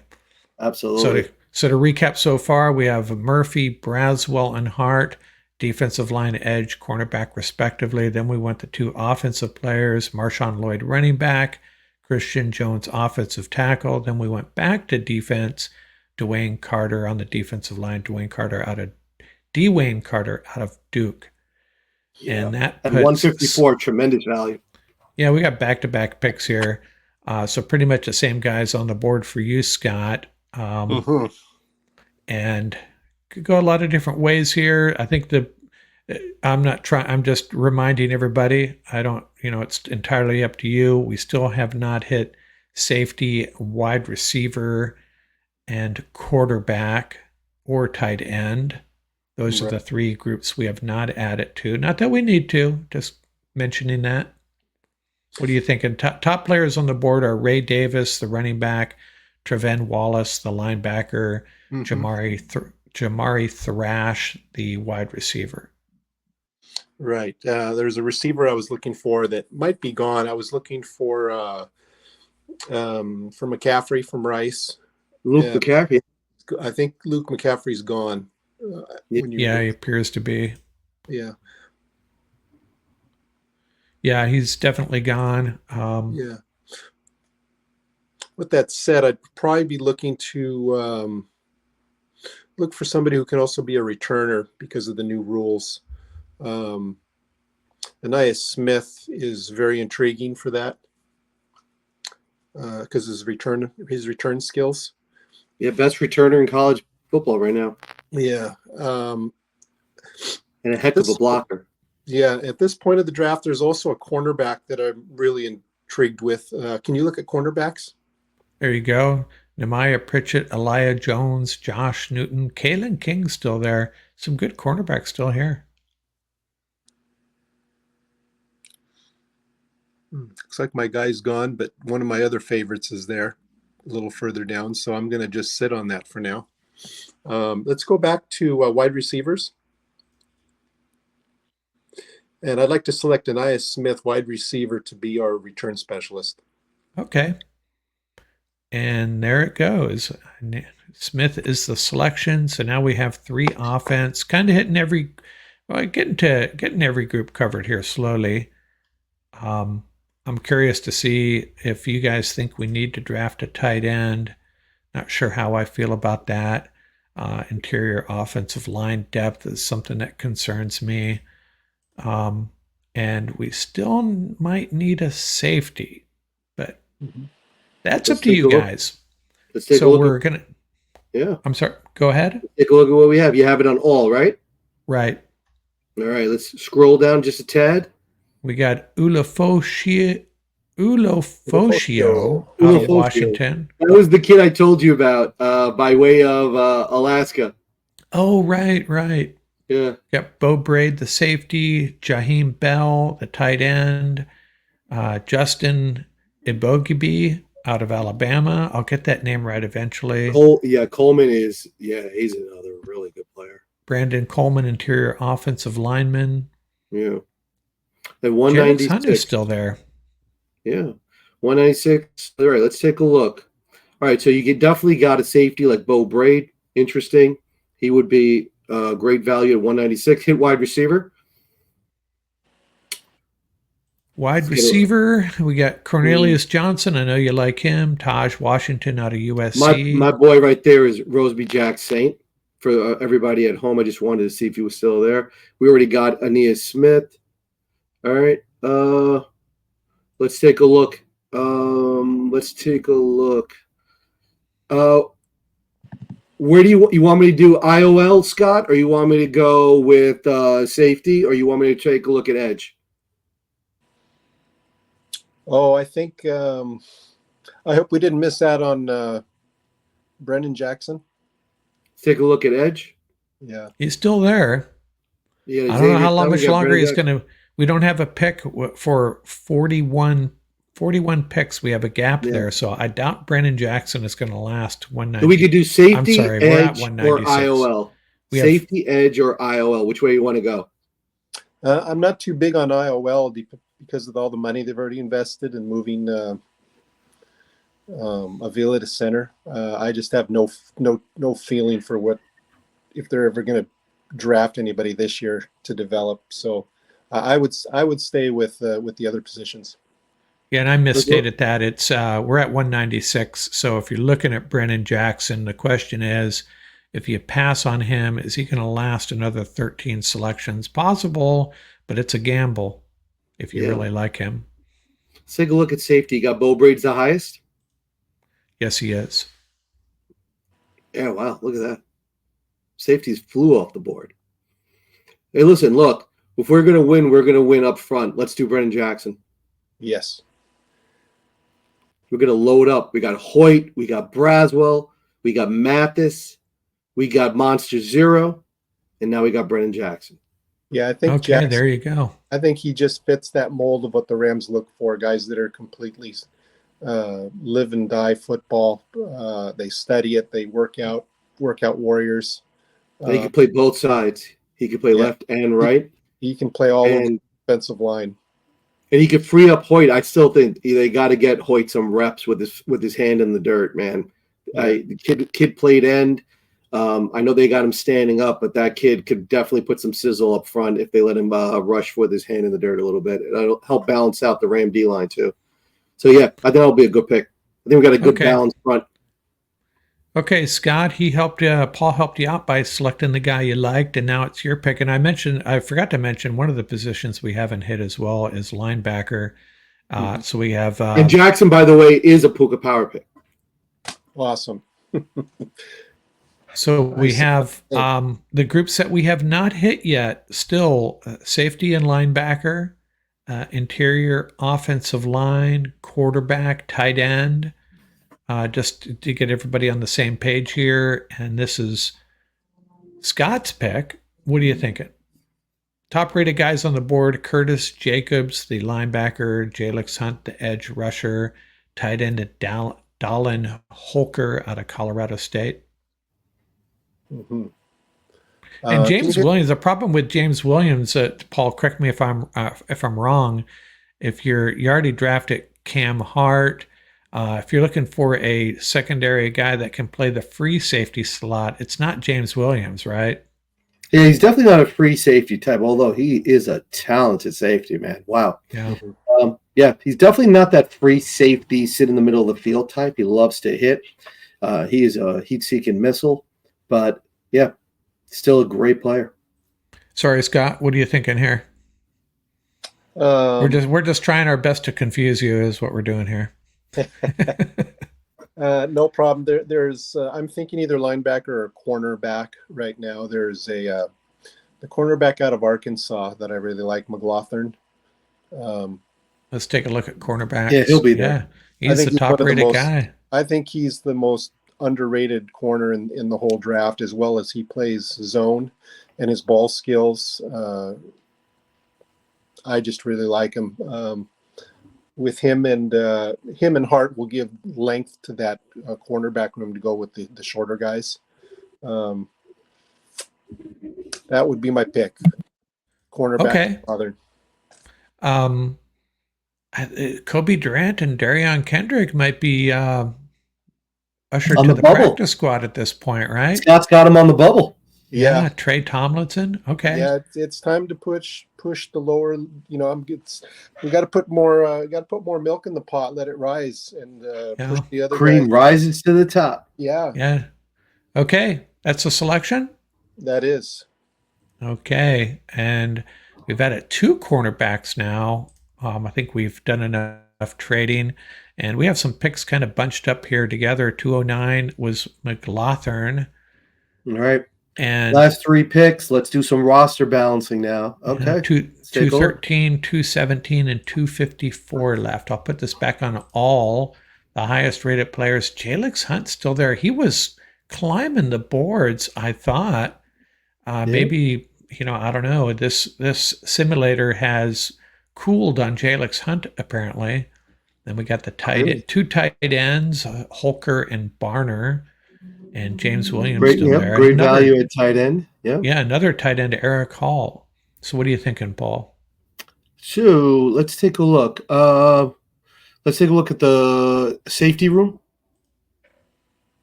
Absolutely. So to recap so far, we have Murphy, Braswell, and Hart, defensive line, edge, cornerback, respectively. Then we went to 2 offensive players, Marshon, Lloyd, running back, Christian Jones, offensive tackle. Then we went back to defense, Dwayne Carter on the defensive line, Dwayne Carter out of Duke. Yeah. And that at 154, tremendous value. Yeah, we got back-to-back picks here. So pretty much the same guys on the board for you, Scott. And could go a lot of different ways here. I think I'm just reminding everybody, it's entirely up to you. We still have not hit safety, wide receiver, and quarterback or tight end. Those are the 3 groups we have not added to. Not that we need to, just mentioning that. What are you thinking? Top players on the board are Ray Davis, the running back, Treven Wallace, the linebacker, Hmm. Jamari Thrash, the wide receiver. Right. There's a receiver I was looking for that might be gone. I was looking for McCaffrey from Rice. Luke Yeah, McCaffrey. I think Luke McCaffrey's gone. Yeah. When Yeah, you, he appears to be. yeah, Yeah, he's definitely gone. yeah. With that said, I'd probably be looking to look for somebody who can also be a returner because of the new rules. Um, Anais Smith is very intriguing for that because his return skills. Yeah, best returner in college football right now, Yeah. and a heck of a This blocker. Yeah, at this point of the draft, there's also a cornerback that I'm really intrigued with. Can you look at cornerbacks? There you go. Nehemiah Pritchett, Elijah Jones, Josh Newton, Kalen King still there. Some good cornerbacks still here. Looks like my guy's gone, but one of my other favorites is there a little further down. So I'm going to just sit on that for now. Let's go back to wide receivers. And I'd like to select Anais Smith, wide receiver, to be our return specialist. Okay. And there it goes. Smith is the selection. So now we have 3 offense, kind of hitting getting every group covered here slowly. I'm curious to see if you guys think we need to draft a tight end. Not sure how I feel about that. Interior offensive line depth is something that concerns me. And we still might need a safety, but that's up to you guys. Let's take a look. Yeah. I'm sorry. Go ahead. Take a look at what we have. You have it on all, right? Right. All right. Let's scroll down just a tad. We got Ulofoshio out of Washington. That was the kid I told you about by way of Alaska. Oh, right. Yeah. Got Bo Braid, the safety, Jaheim Bell, the tight end, Justin Ibogibi out of Alabama. I'll get that name right eventually. Coleman he's another really good player. Brandon Coleman, interior offensive lineman. Yeah. At 196. Hunt is still there. Yeah. 196. All right, let's take a look. All right, so you definitely got a safety like Bo Braid. Interesting. He would be great value at 196. Hit wide receiver. Wide receiver, we got Cornelius Johnson. I know you like him. Taj Washington out of USC. My boy right there is Roseby Jack Saint. For everybody at home, I just wanted to see if he was still there. We already got Anais Smith. All right. Let's take a look. Where do you want me to do IOL, Scott, or you want me to go with safety, or you want me to take a look at edge? Oh, I think I hope we didn't miss out on Brendan Jackson. Let's take a look at edge. Yeah, he's still there. Yeah, I don't know how much longer he's going to. We don't have a pick for 41 picks. We have a gap there, so I doubt Brendan Jackson is going to last 190. So we could do safety, I'm sorry, edge, or IOL. Safety, edge, or IOL. Which way you want to go? I'm not too big on IOL because of all the money they've already invested in moving Avila to center. I just have no feeling for if they're ever going to draft anybody this year to develop. So I would stay with the other positions. Yeah, and I misstated that. It's we're at 196. So if you're looking at Brennan Jackson, the question is, if you pass on him, is he going to last another 13 selections? Possible, but it's a gamble if you really like him. Let's take a look at safety. You got Bo Braid's the highest? Yes, he is. Yeah, wow, look at that. Safeties flew off the board. Hey, listen, look, if we're going to win up front. Let's do Brennan Jackson. Yes. We're going to load up. We got Hoyt. We got Braswell. We got Mathis. We got Monster Zero. And now we got Brennan Jackson. Yeah, I think Okay, Jackson. there you go. I think he just fits that mold of what the Rams look for. Guys that are completely live and die football. They study it. They workout warriors. And he Uh, could play both sides. He could play yeah, left and he, right, he can play all over the and defensive line. he could free up Hoyt. I still think they got to get Hoyt some reps with his hand in the dirt, man. Yeah, The kid played end. I know they got him standing up, but that kid could definitely put some sizzle up front if they let him rush with his hand in the dirt a little bit. It'll help balance out the Ram D line too. So yeah, I think that'll be a good pick. I think we got a good Okay. balance front. Okay, Scott, he helped Paul helped you out by selecting the guy you liked, and now it's your pick. And I forgot to mention one of the positions we haven't hit as well is linebacker. Mhm. So we have And Jackson, by the way, is a Puka power pick. awesome. So we Nice. have the groups that we have not hit yet still safety and linebacker, interior offensive line, quarterback, tight end, just to get everybody on the same page here. And this is Scott's pick. What are you thinking? Top rated guys on the board: Curtis Jacobs, the linebacker, Jalix Hunt, the edge rusher, tight end Dallin Holker out of Colorado State. Mm-hmm. And Can you James hit? Williams, the problem with James Williams, Paul, correct me if I'm wrong. If you already drafted Cam Hart, if you're looking for a secondary guy that can play the free safety slot, it's not James Williams, right? Yeah, he's definitely not a free safety type, although he is a talented safety, man. Wow. Yeah. Yeah, he's definitely not that free safety, sit in the middle of the field type. He loves to hit. He is a heat-seeking missile, but yeah, still a great player. Sorry, Scott. What are you thinking here? We're just trying our best to confuse you, is what we're doing here. No problem. There's I'm thinking either linebacker or cornerback right now. There's the cornerback out of Arkansas that I really like, McLaughlin. Let's take a look at cornerbacks. Yeah, he'll be Yeah, there. he's the top rated guy. I think he's the most underrated corner in the whole draft, as well as he plays zone and his ball skills. I just really like him. With him and Hart will give length to that cornerback room to go with the shorter guys. That would be my pick. Cornerback. Okay. Father. Kobe Durant and Darion Kendrick might be ushered On to the the bubble. practice squad at this point, right? Scott's got him on the bubble. Yeah, Trey Tomlinson. Okay. Yeah, it's time to push the lower. We got to put more milk in the pot, let it rise, and push the other Cream guys. rises to the top. Yeah, Yeah. Okay, that's a selection. that is. Okay, and we've added 2 cornerbacks now. I think we've done enough trading, and we have some picks kind of bunched up here together. 209 was McLaughlin. All right. And last 3 picks. Let's do some roster balancing now. Okay. 213, 217, and 254 left. I'll put this back on all the highest rated players. Jalix Hunt's still there. He was climbing the boards, I thought. Maybe, I don't know. This simulator has cooled on Jalix Hunt, apparently. Then we got the 2 tight ends, Holker and Barner. And James Williams still there. Great value at tight end. Yeah. Yeah, another tight end, Eric Hall. So what are you thinking, Paul? So let's take a look. Let's take a look at the safety room.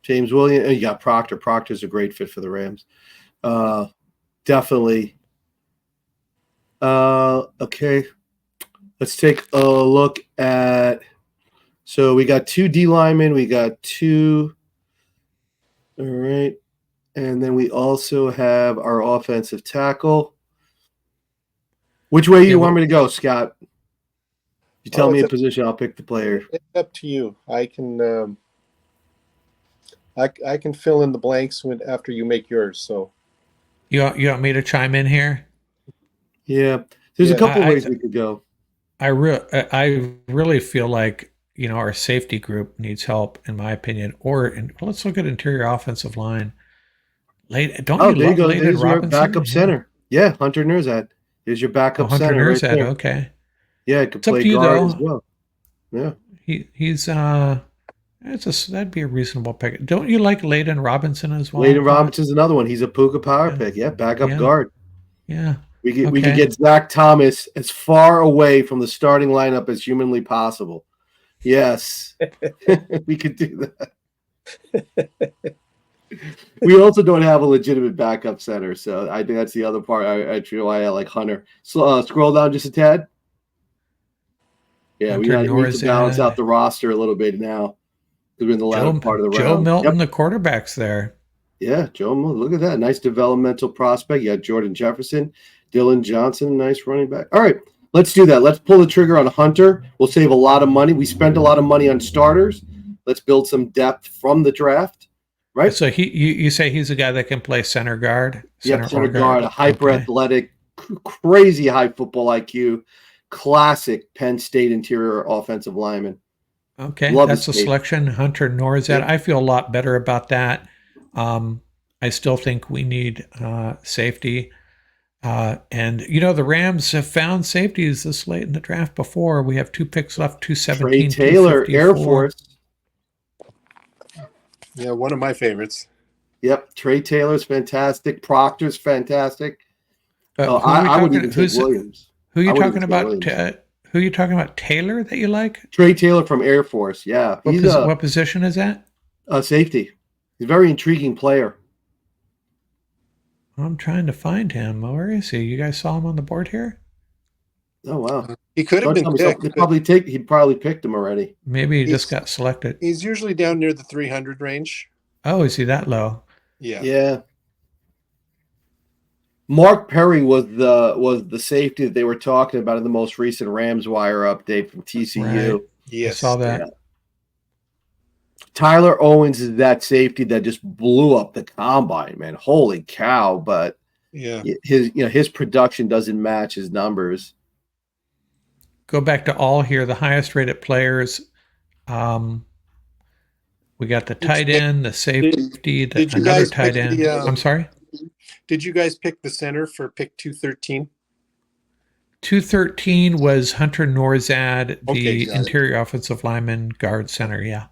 James Williams. You got Proctor. Proctor's a great fit for the Rams. Definitely. Okay. Let's take a look at. So we got 2 D linemen. We got 2. All right. And then we also have our offensive tackle. Which way you want me to go, Scott? You tell me a position, I'll pick the player. It's up to you. I can I can fill in the blanks after you make yours. So you want me to chime in here? Yeah. There's a couple ways we could go. I really feel like our safety group needs help, in my opinion. Let's look at interior offensive line. There you go. There's our backup center. Yeah, Hunter Nurzad. There's your Oh, backup Hunter center right Nurzad. there. Okay. Yeah, could It's up play to you, guard as though. well. Yeah. He's that'd be a reasonable pick. Don't you like Layden Robinson as well? I Layden thought. Robinson's another one. He's a Puka power Yeah. pick. Yeah, backup Yeah. guard. Yeah. We could Okay. get Zach Thomas as far away from the starting lineup as humanly possible. Yes, we could do that. We also don't have a legitimate backup center, so I think that's the other part. I feel why I like Hunter. So scroll down just a tad. Yeah, we Hunter need to balance out Norzad. the roster a little bit now because we're in the latter part of the Joe round. Milton, Yep. the quarterback's there. Yeah, Joe, look at that. Nice developmental prospect. You got Jordan Jefferson, Dylan Johnson, nice running back. All right, let's do that. Let's pull the trigger on Hunter. We'll save a lot of money. We spent a lot of money on starters. Let's build some depth from the draft, right? So you say he's a guy that can play center guard? Center guard, a hyper athletic, crazy high football IQ, classic Penn State interior offensive lineman. Okay, Love that's a his tape. selection. Hunter Norzad. Yep. I feel a lot better about that. I still think we need safety. And, the Rams have found safeties this late in the draft before. We have 2 picks left, 217, Trey Taylor, 254. Air Force. Yeah, one of my favorites. Yep, Trey Taylor's fantastic. Proctor's fantastic. I wouldn't even take Williams. Who are you I wouldn't talking even take about? Williams. Who are you talking about? Taylor that you like? Trey Taylor from Air Force. Yeah, he's What position is that? a safety. He's a very intriguing player. I'm trying to find him. Where is he? You guys saw him on the board here? Oh wow, He could have been picked. He'd probably picked him already. Maybe he just got selected. He's usually down near the 300 range. Oh, is he that low? Yeah. Yeah. Mark Perry was the safety that they were talking about in the most recent Rams Wire update from TCU. Right. Yes. I saw that. Yeah. Tyler Owens is that safety that just blew up the combine, man. Holy cow! But Yeah. his production doesn't match his numbers. Go back to all here. The highest rated players. We got the tight end, the safety, did you another guys tight pick end. the, I'm sorry. Did you guys pick the center for pick 213? 213 was Hunter Norzad, Okay, the got it. interior offensive lineman, guard center. Yeah.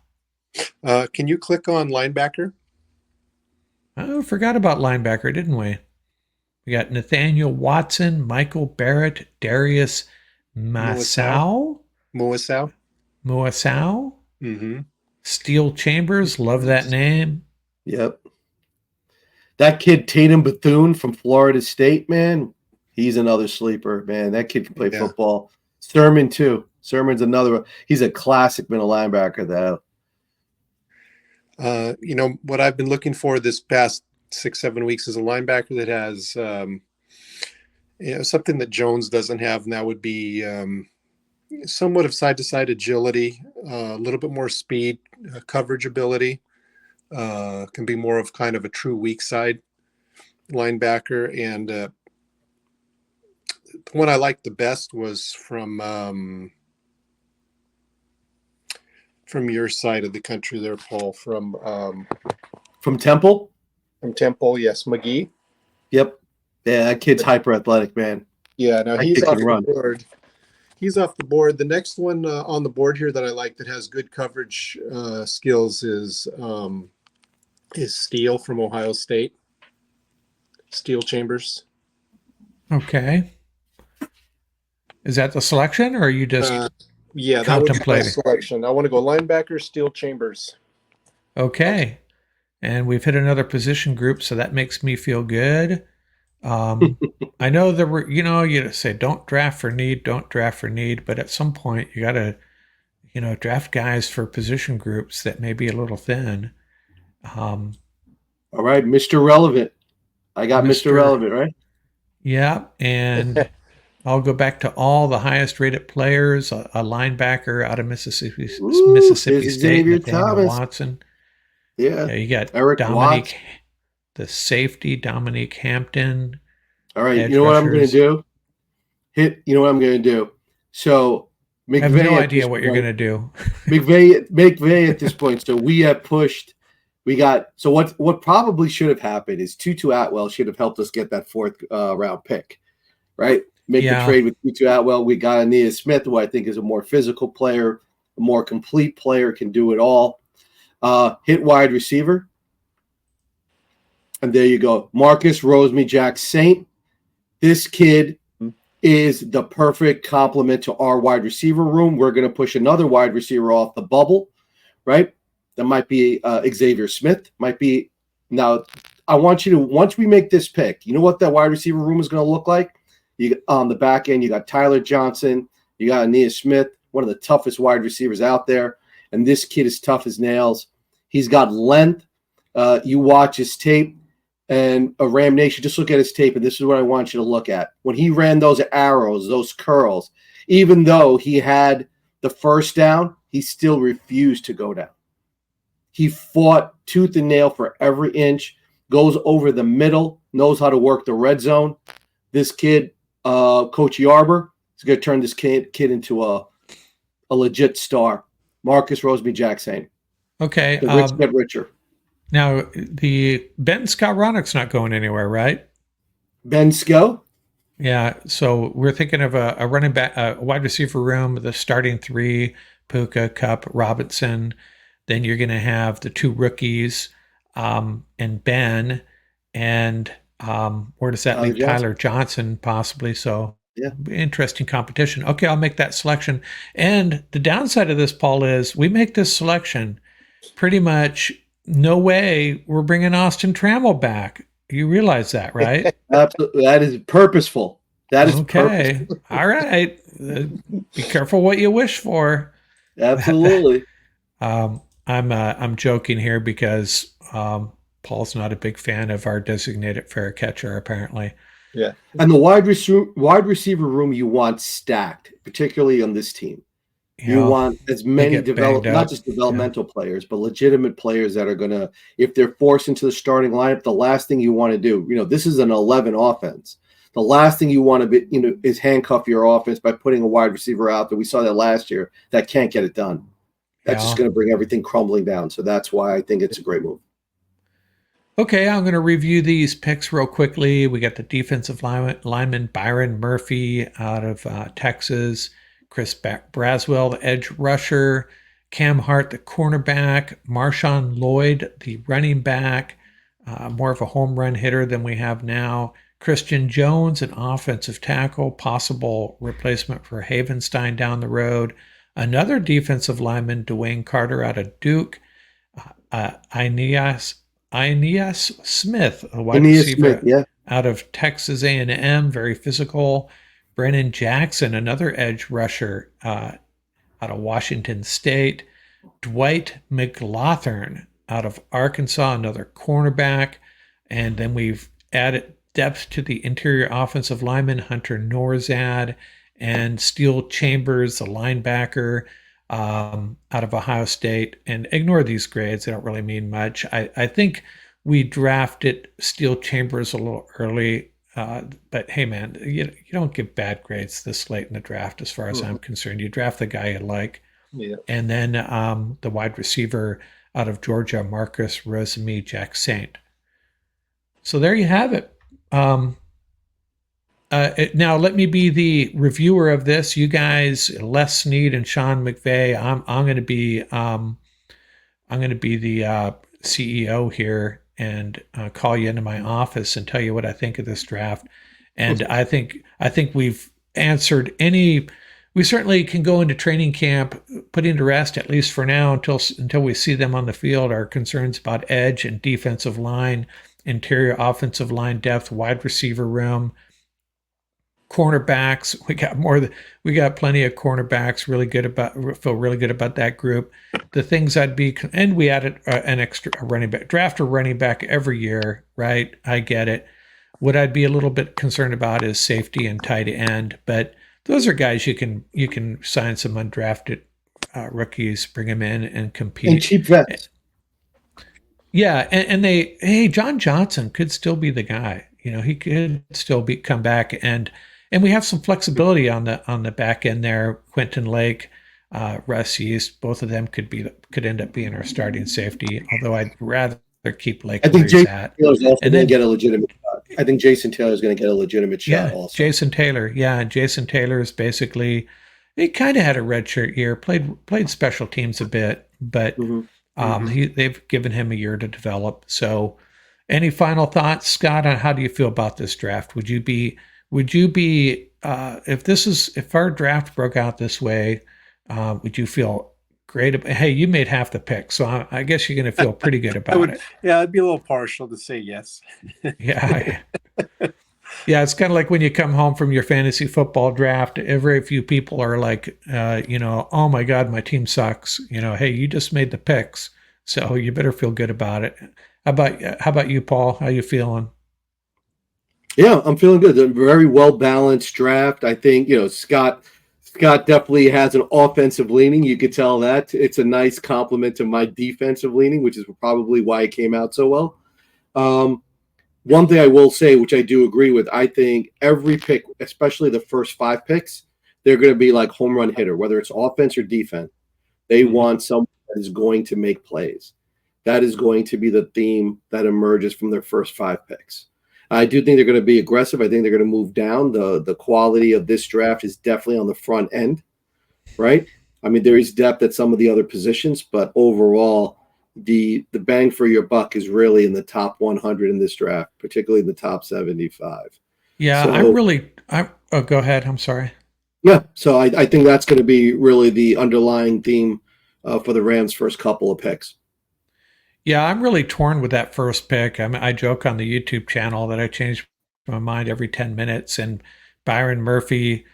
Can you click on linebacker? Oh, forgot about linebacker, didn't we? We got Nathaniel Watson, Michael Barrett, Darius Moisau, Moisau. Mm-hmm. Steel Chambers, love that name. Yep. That kid Tatum Bethune from Florida State, man, he's another sleeper, man. That kid can play football. Sermon too. Sermon's another one. He's a classic middle linebacker, though. What I've been looking for this past 6-7 weeks is a linebacker that has something that Jones doesn't have, and that would be somewhat of side-to-side agility, a little bit more speed, coverage ability, can be more of kind of a true weak side linebacker. And the one I liked the best was from your side of the country there, Paul, from Temple? From Temple, yes, McGee. Yep. Yeah, that kid's hyper athletic, man. Yeah, now he's kid off can run. the board. He's off the board. The next one on the board here that I like that has good coverage skills is Steele from Ohio State. Steele Chambers. Okay. Is that the selection, or are you just Yeah, that would be my contemplating? selection. I want to go linebacker, Steele Chambers. Okay. And we've hit another position group, so that makes me feel good. I know there were, you say don't draft for need, but at some point you got to, draft guys for position groups that may be a little thin. All right, Mr. Relevant. I got Mr. Relevant, right? Yeah, and I'll go back to all the highest rated players, a linebacker out of Mississippi State, Nathaniel Watson. Yeah, you got Eric Dominique, Watts. the safety, Dominique Hampton. All right, you know what I'm going to do? You know what I'm going to do? So McVay, I have no idea what you're going to do. McVay at this point. So we have pushed We got so what probably should have happened is Tutu Atwell should have helped us get that fourth round pick, right? Make the trade with Tutu Atwell. We got Aeneas Smith, who I think is a more physical player, a more complete player, can do it all. Hit wide receiver. And there you go. Marcus Rosemy-Jack-Saint. This kid is the perfect complement to our wide receiver room. We're going to push another wide receiver off the bubble, right? That might be Xavier Smith. Might be. Now, I want you to, once we make this pick, you know what that wide receiver room is going to look like? You on the back end, you got Tyler Johnson, you got Aeneas Smith, one of the toughest wide receivers out there. And this kid is tough as nails. He's got length. You watch his tape. And a Ram Nation, just look at his tape, and this is what I want you to look at. When he ran those arrows, those curls, even though he had the first down, he still refused to go down. He fought tooth and nail for every inch, goes over the middle, knows how to work the red zone. This kid, Coach Yarber, is going to turn this kid into a legit star. Marcus Rosemy-Jack-Saint. Okay. The rich get richer. Now, the Ben Skowronek's not going anywhere, right? Ben Sko? Yeah, so we're thinking of a running back, a wide receiver room, the starting three, Puka, Cup, Robinson. Then you're going to have the two rookies and Ben. And where does that leave Tyler Johnson, possibly? So interesting competition. Okay, I'll make that selection. And the downside of this, Paul, is we make this selection pretty much – no way we're bringing Austin Trammell back. You realize that, right? Absolutely. That is purposeful. That is okay. Purposeful. All right. Be careful what you wish for. Absolutely. I'm joking here because Paul's not a big fan of our designated fair catcher, apparently. Yeah. And the wide receiver room you want stacked, particularly on this team. You want as many not just developmental players, but legitimate players that are going to, if they're forced into the starting lineup, the last thing you want to do, this is an 11 offense. The last thing you want to be, is handcuff your offense by putting a wide receiver out there. We saw that last year. That can't get it done. That's just going to bring everything crumbling down. So that's why I think it's a great move. Okay, I'm going to review these picks real quickly. We got the defensive lineman Byron Murphy out of Texas. Chris Braswell, the edge rusher, Cam Hart, the cornerback, Marshon Lloyd, the running back, more of a home run hitter than we have now, Christian Jones, an offensive tackle, possible replacement for Havenstein down the road, another defensive lineman, Dwayne Carter out of Duke, Aeneas Smith, a wide receiver out of Texas A&M, very physical, Brennan Jackson, another edge rusher out of Washington State. Dwight McLaughlin out of Arkansas, another cornerback. And then we've added depth to the interior offensive lineman, Hunter Norzad, and Steele Chambers, the linebacker out of Ohio State. And ignore these grades. They don't really mean much. I think we drafted Steele Chambers a little early. But hey, man, you don't give bad grades this late in the draft, as far as I'm concerned. You draft the guy you like. Yeah. And then the wide receiver out of Georgia, Marcus Rosemy-Jack-Saint. So there you have it. Now let me be the reviewer of this. You guys, Les Snead and Sean McVay. I'm going to be the CEO here and call you into my office and tell you what I think of this draft. And I think we've answered we certainly can go into training camp, putting to rest, at least for now, until we see them on the field, our concerns about edge and defensive line, interior offensive line depth, wide receiver room, cornerbacks. We got plenty of cornerbacks. Feel really good about that group. The things and we added an extra running back, draft a running back every year, right? I get it. What I'd be a little bit concerned about is safety and tight end, but those are guys you can sign some undrafted rookies, bring them in and compete. And cheap vets. Yeah, and John Johnson could still be the guy. He could still come back, and we have some flexibility on the back end there. Quentin Lake, Russ Yeast. Both of them could end up being our starting safety. Although I'd rather keep Lake I where think he's Jason at. Taylor's also And going to then get a legitimate shot. I think Jason Taylor's going to get a legitimate shot yeah, also. Jason Taylor. Yeah, Jason Taylor is basically he kind of had a redshirt year. Played special teams a bit, but Mm-hmm. they've given him a year to develop. So, any final thoughts, Scott, on how do you feel about this draft? Would you be if our draft broke out this way, would you feel great? Hey, you made half the pick, so I guess you're going to feel pretty good I about would, it. yeah, I'd be a little partial to say yes. Yeah, yeah. It's kind of like when you come home from your fantasy football draft. Very few people are like, oh my god, my team sucks. Hey, you just made the picks, so you better feel good about it. How about you, Paul? How you feeling? Yeah, I'm feeling good. A very well balanced draft. I think Scott definitely has an offensive leaning. You could tell that. It's a nice compliment to my defensive leaning, which is probably why it came out so well. One thing I will say, which I do agree with, I think every pick, especially the first 5 picks, they're going to be like home run hitter, whether it's offense or defense. They want someone that is going to make plays. That is going to be the theme that emerges from their first 5 picks. I do think they're going to be aggressive. I think they're going to move down. The quality of this draft is definitely on the front end, right? I mean, there is depth at some of the other positions, but overall, the bang for your buck is really in the top 100 in this draft, particularly in the top 75. Yeah, So oh, go ahead. I'm sorry. yeah, so I think that's going to be really the underlying theme for the Rams' first couple of picks. Yeah, I'm really torn with that first pick. I joke on the YouTube channel that I change my mind every 10 minutes, and Byron Murphy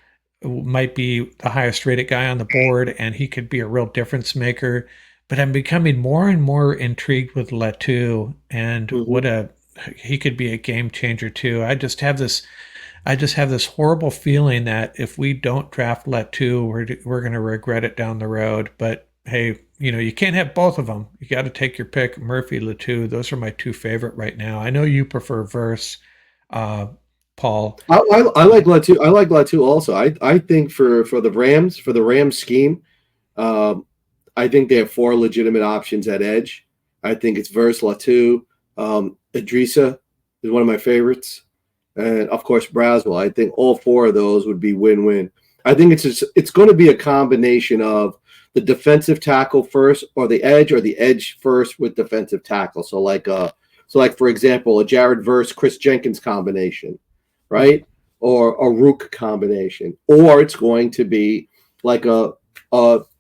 might be the highest rated guy on the board, and he could be a real difference maker. But I'm becoming more and more intrigued with Latu, and he could be a game changer too. I just have this horrible feeling that if we don't draft Latu, we're going to regret it down the road. But hey, you can't have both of them. You got to take your pick. Murphy, Latu, those are my 2 favorite right now. I know you prefer Verse, Paul. I like Latu. I like Latu also. I think for the Rams scheme, I think they have 4 legitimate options at edge. I think it's Verse, Latu, Idrissa is one of my favorites, and of course Braswell. I think all 4 of those would be win-win. I think it's going to be a combination of the defensive tackle first, or the edge first with defensive tackle. So like for example, a Jared Verse, Chris Jenkins combination, right? Or a Rook combination, or it's going to be like a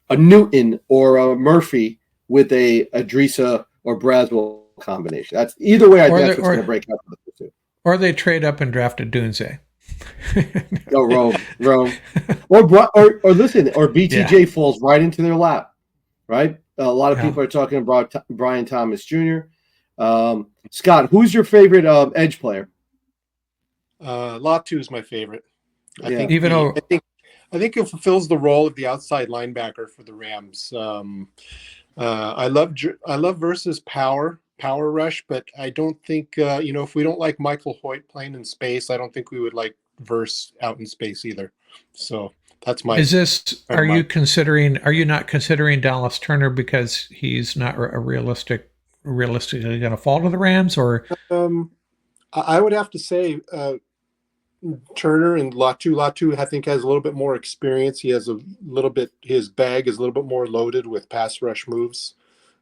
Newton or a Murphy with a Idrissa or Braswell combination. That's either way. I think that's what's going to break out for the pursuit. Or they trade up and draft a Dunze. No, Rome, or listen, or BTJ falls right into their lap, right? A lot of people are talking about Brian Thomas Jr. Scott, who's your favorite edge player? Latu is my favorate. I think it fulfills the role of the outside linebacker for the Rams. I love Versus power rush, but I don't think if we don't like Michael Hoyt playing in space, I don't think we would like Verse out in space either. So that's my. Are you not considering Dallas Turner because he's not realistically going to fall to the Rams, or? I would have to say Turner and Latu I think has a little bit more experience. He has his bag is a little bit more loaded with pass rush moves.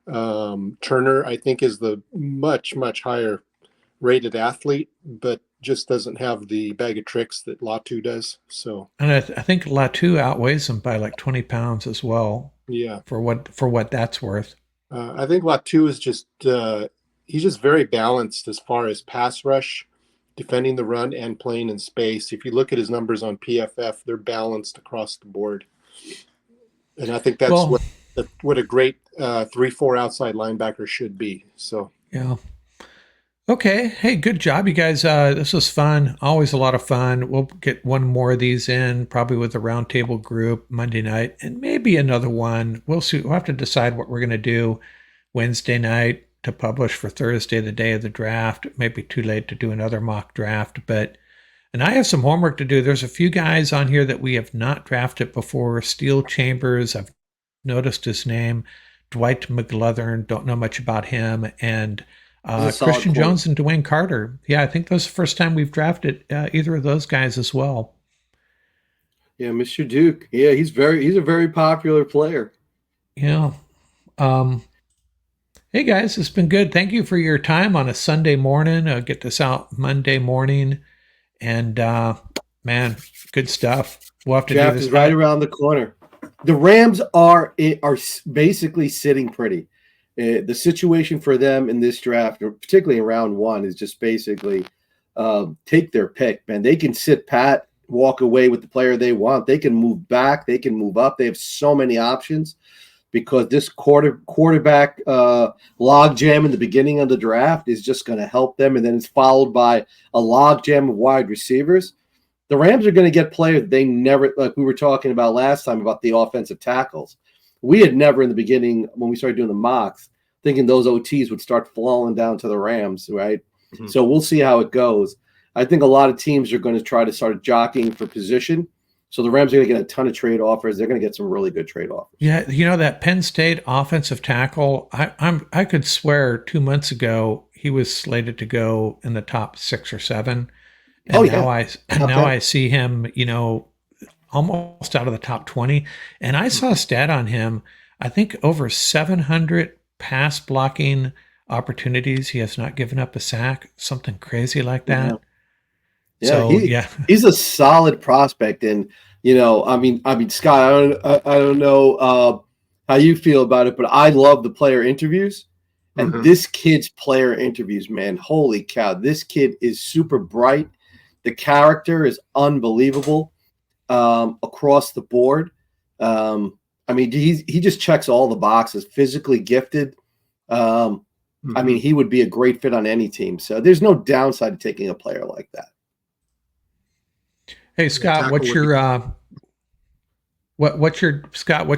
Turner, I think, is the much, much higher rated athlete, but just doesn't have the bag of tricks that Latu does. So, and I think Latu outweighs him by like 20 pounds as well. Yeah, for what that's worth. I think Latu is just he's just very balanced as far as pass rush, defending the run, and playing in space. If you look at his numbers on PFF, they're balanced across the board, and I think that's what a great 3-4 outside linebacker should be. So yeah. Okay. Hey, good job, you guys. This was fun. Always a lot of fun. We'll get one more of these in, probably with the roundtable group Monday night, and maybe another one. We'll see. We'll have to decide what we're going to do Wednesday night to publish for Thursday, the day of the draft. It may be too late to do another mock draft, and I have some homework to do. There's a few guys on here that we have not drafted before. Steel Chambers, I've noticed his name. Dwight McLeathern, don't know much about him. And He's a solid Christian corner. Jones and Dwayne Carter. Yeah, I think that's the first time we've drafted either of those guys as well. Yeah, Mr. Duke. Yeah, he's a very popular player. Yeah. Hey guys, it's been good. Thank you for your time on a Sunday morning. Get this out Monday morning, and man, good stuff. We'll have to do Draft this is right around the corner. The Rams are basically sitting pretty. The situation for them in this draft, particularly in round one, is just basically take their pick, man. They can sit pat, walk away with the player they want. They can move back. They can move up. They have so many options because this quarterback logjam in the beginning of the draft is just going to help them. And then it's followed by a logjam of wide receivers. The Rams are going to get players they never, like we were talking about last time about the offensive tackles. We had never in the beginning, when we started doing the mocks, thinking those OTs would start falling down to the Rams, right? Mm-hmm. So we'll see how it goes. I think a lot of teams are going to try to start jockeying for position. So the Rams are going to get a ton of trade offers. They're going to get some really good trade offers. Yeah, you know, that Penn State offensive tackle, I could swear 2 months ago he was slated to go in the top 6 or 7. And now I see him, you know, almost out of the top 20. And I saw a stat on him, I think over 700 pass blocking opportunities. He has not given up a sack, something crazy like that. Yeah, so, he's a solid prospect. And, you know, I mean, Scott, I don't know how you feel about it, but I love the player interviews. And this kid's player interviews, man, holy cow. This kid is super bright. The character is unbelievable across the board. I mean, he just checks all the boxes. Physically gifted. I mean, he would be a great fit on any team. So there's no downside to taking a player like that. Hey Scott, what's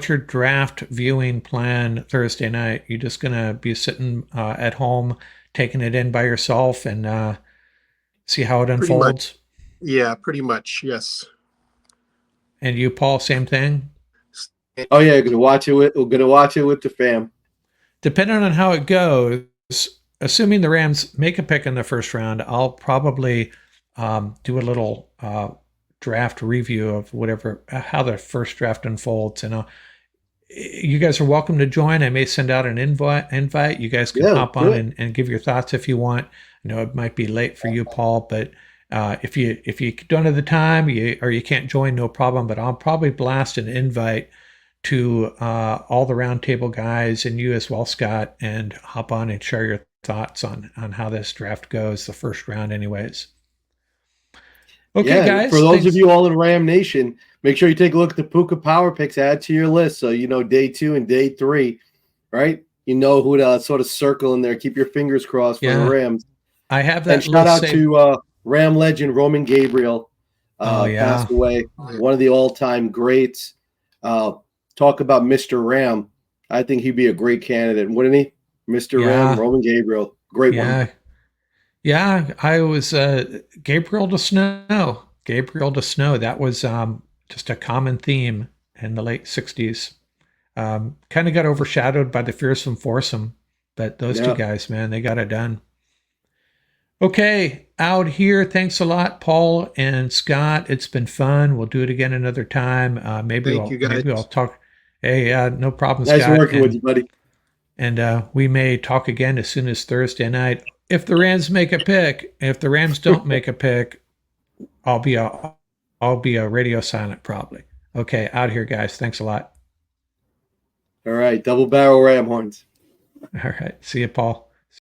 your draft viewing plan Thursday night? You just gonna be sitting at home, taking it in by yourself, and see how it unfolds? Yeah, pretty much. Yes. And you, Paul, same thing? Oh yeah, we're gonna watch it with the fam. Depending on how it goes, assuming the Rams make a pick in the first round, I'll probably do a little draft review of how the first draft unfolds. And you guys are welcome to join. I may send out an invite. You guys can hop on and give your thoughts if you want. I know it might be late for you, Paul, but if you don't have the time or you can't join, no problem. But I'll probably blast an invite to all the roundtable guys and you as well, Scott, and hop on and share your thoughts on how this draft goes, the first round anyways. Okay, guys. For those of you all in Ram Nation, make sure you take a look at the Puka Power Picks, add to your list. So, you know, day 2 and day 3, right? You know who to sort of circle in there. Keep your fingers crossed for the Rams. I have that. And shout out to Ram legend Roman Gabriel. Passed away. One of the all-time greats. Talk about Mr. Ram. I think he'd be a great candidate, wouldn't he? Mr. Ram, Roman Gabriel. Great one. Yeah, I was Gabriel to Snow. Gabriel to Snow. That was just a common theme in the late 60s. Kind of got overshadowed by the Fearsome Foursome, but those two guys, man, they got it done. Okay, out here. Thanks a lot, Paul and Scott. It's been fun. We'll do it again another time. Maybe I'll talk. Hey, no problem, Scott. Nice working with you, buddy. And we may talk again as soon as Thursday night. If the Rams make a pick, if the Rams don't make a pick, I'll be a radio silent probably. Okay, out here, guys. Thanks a lot. All right, double barrel ram horns. All right, see you, Paul.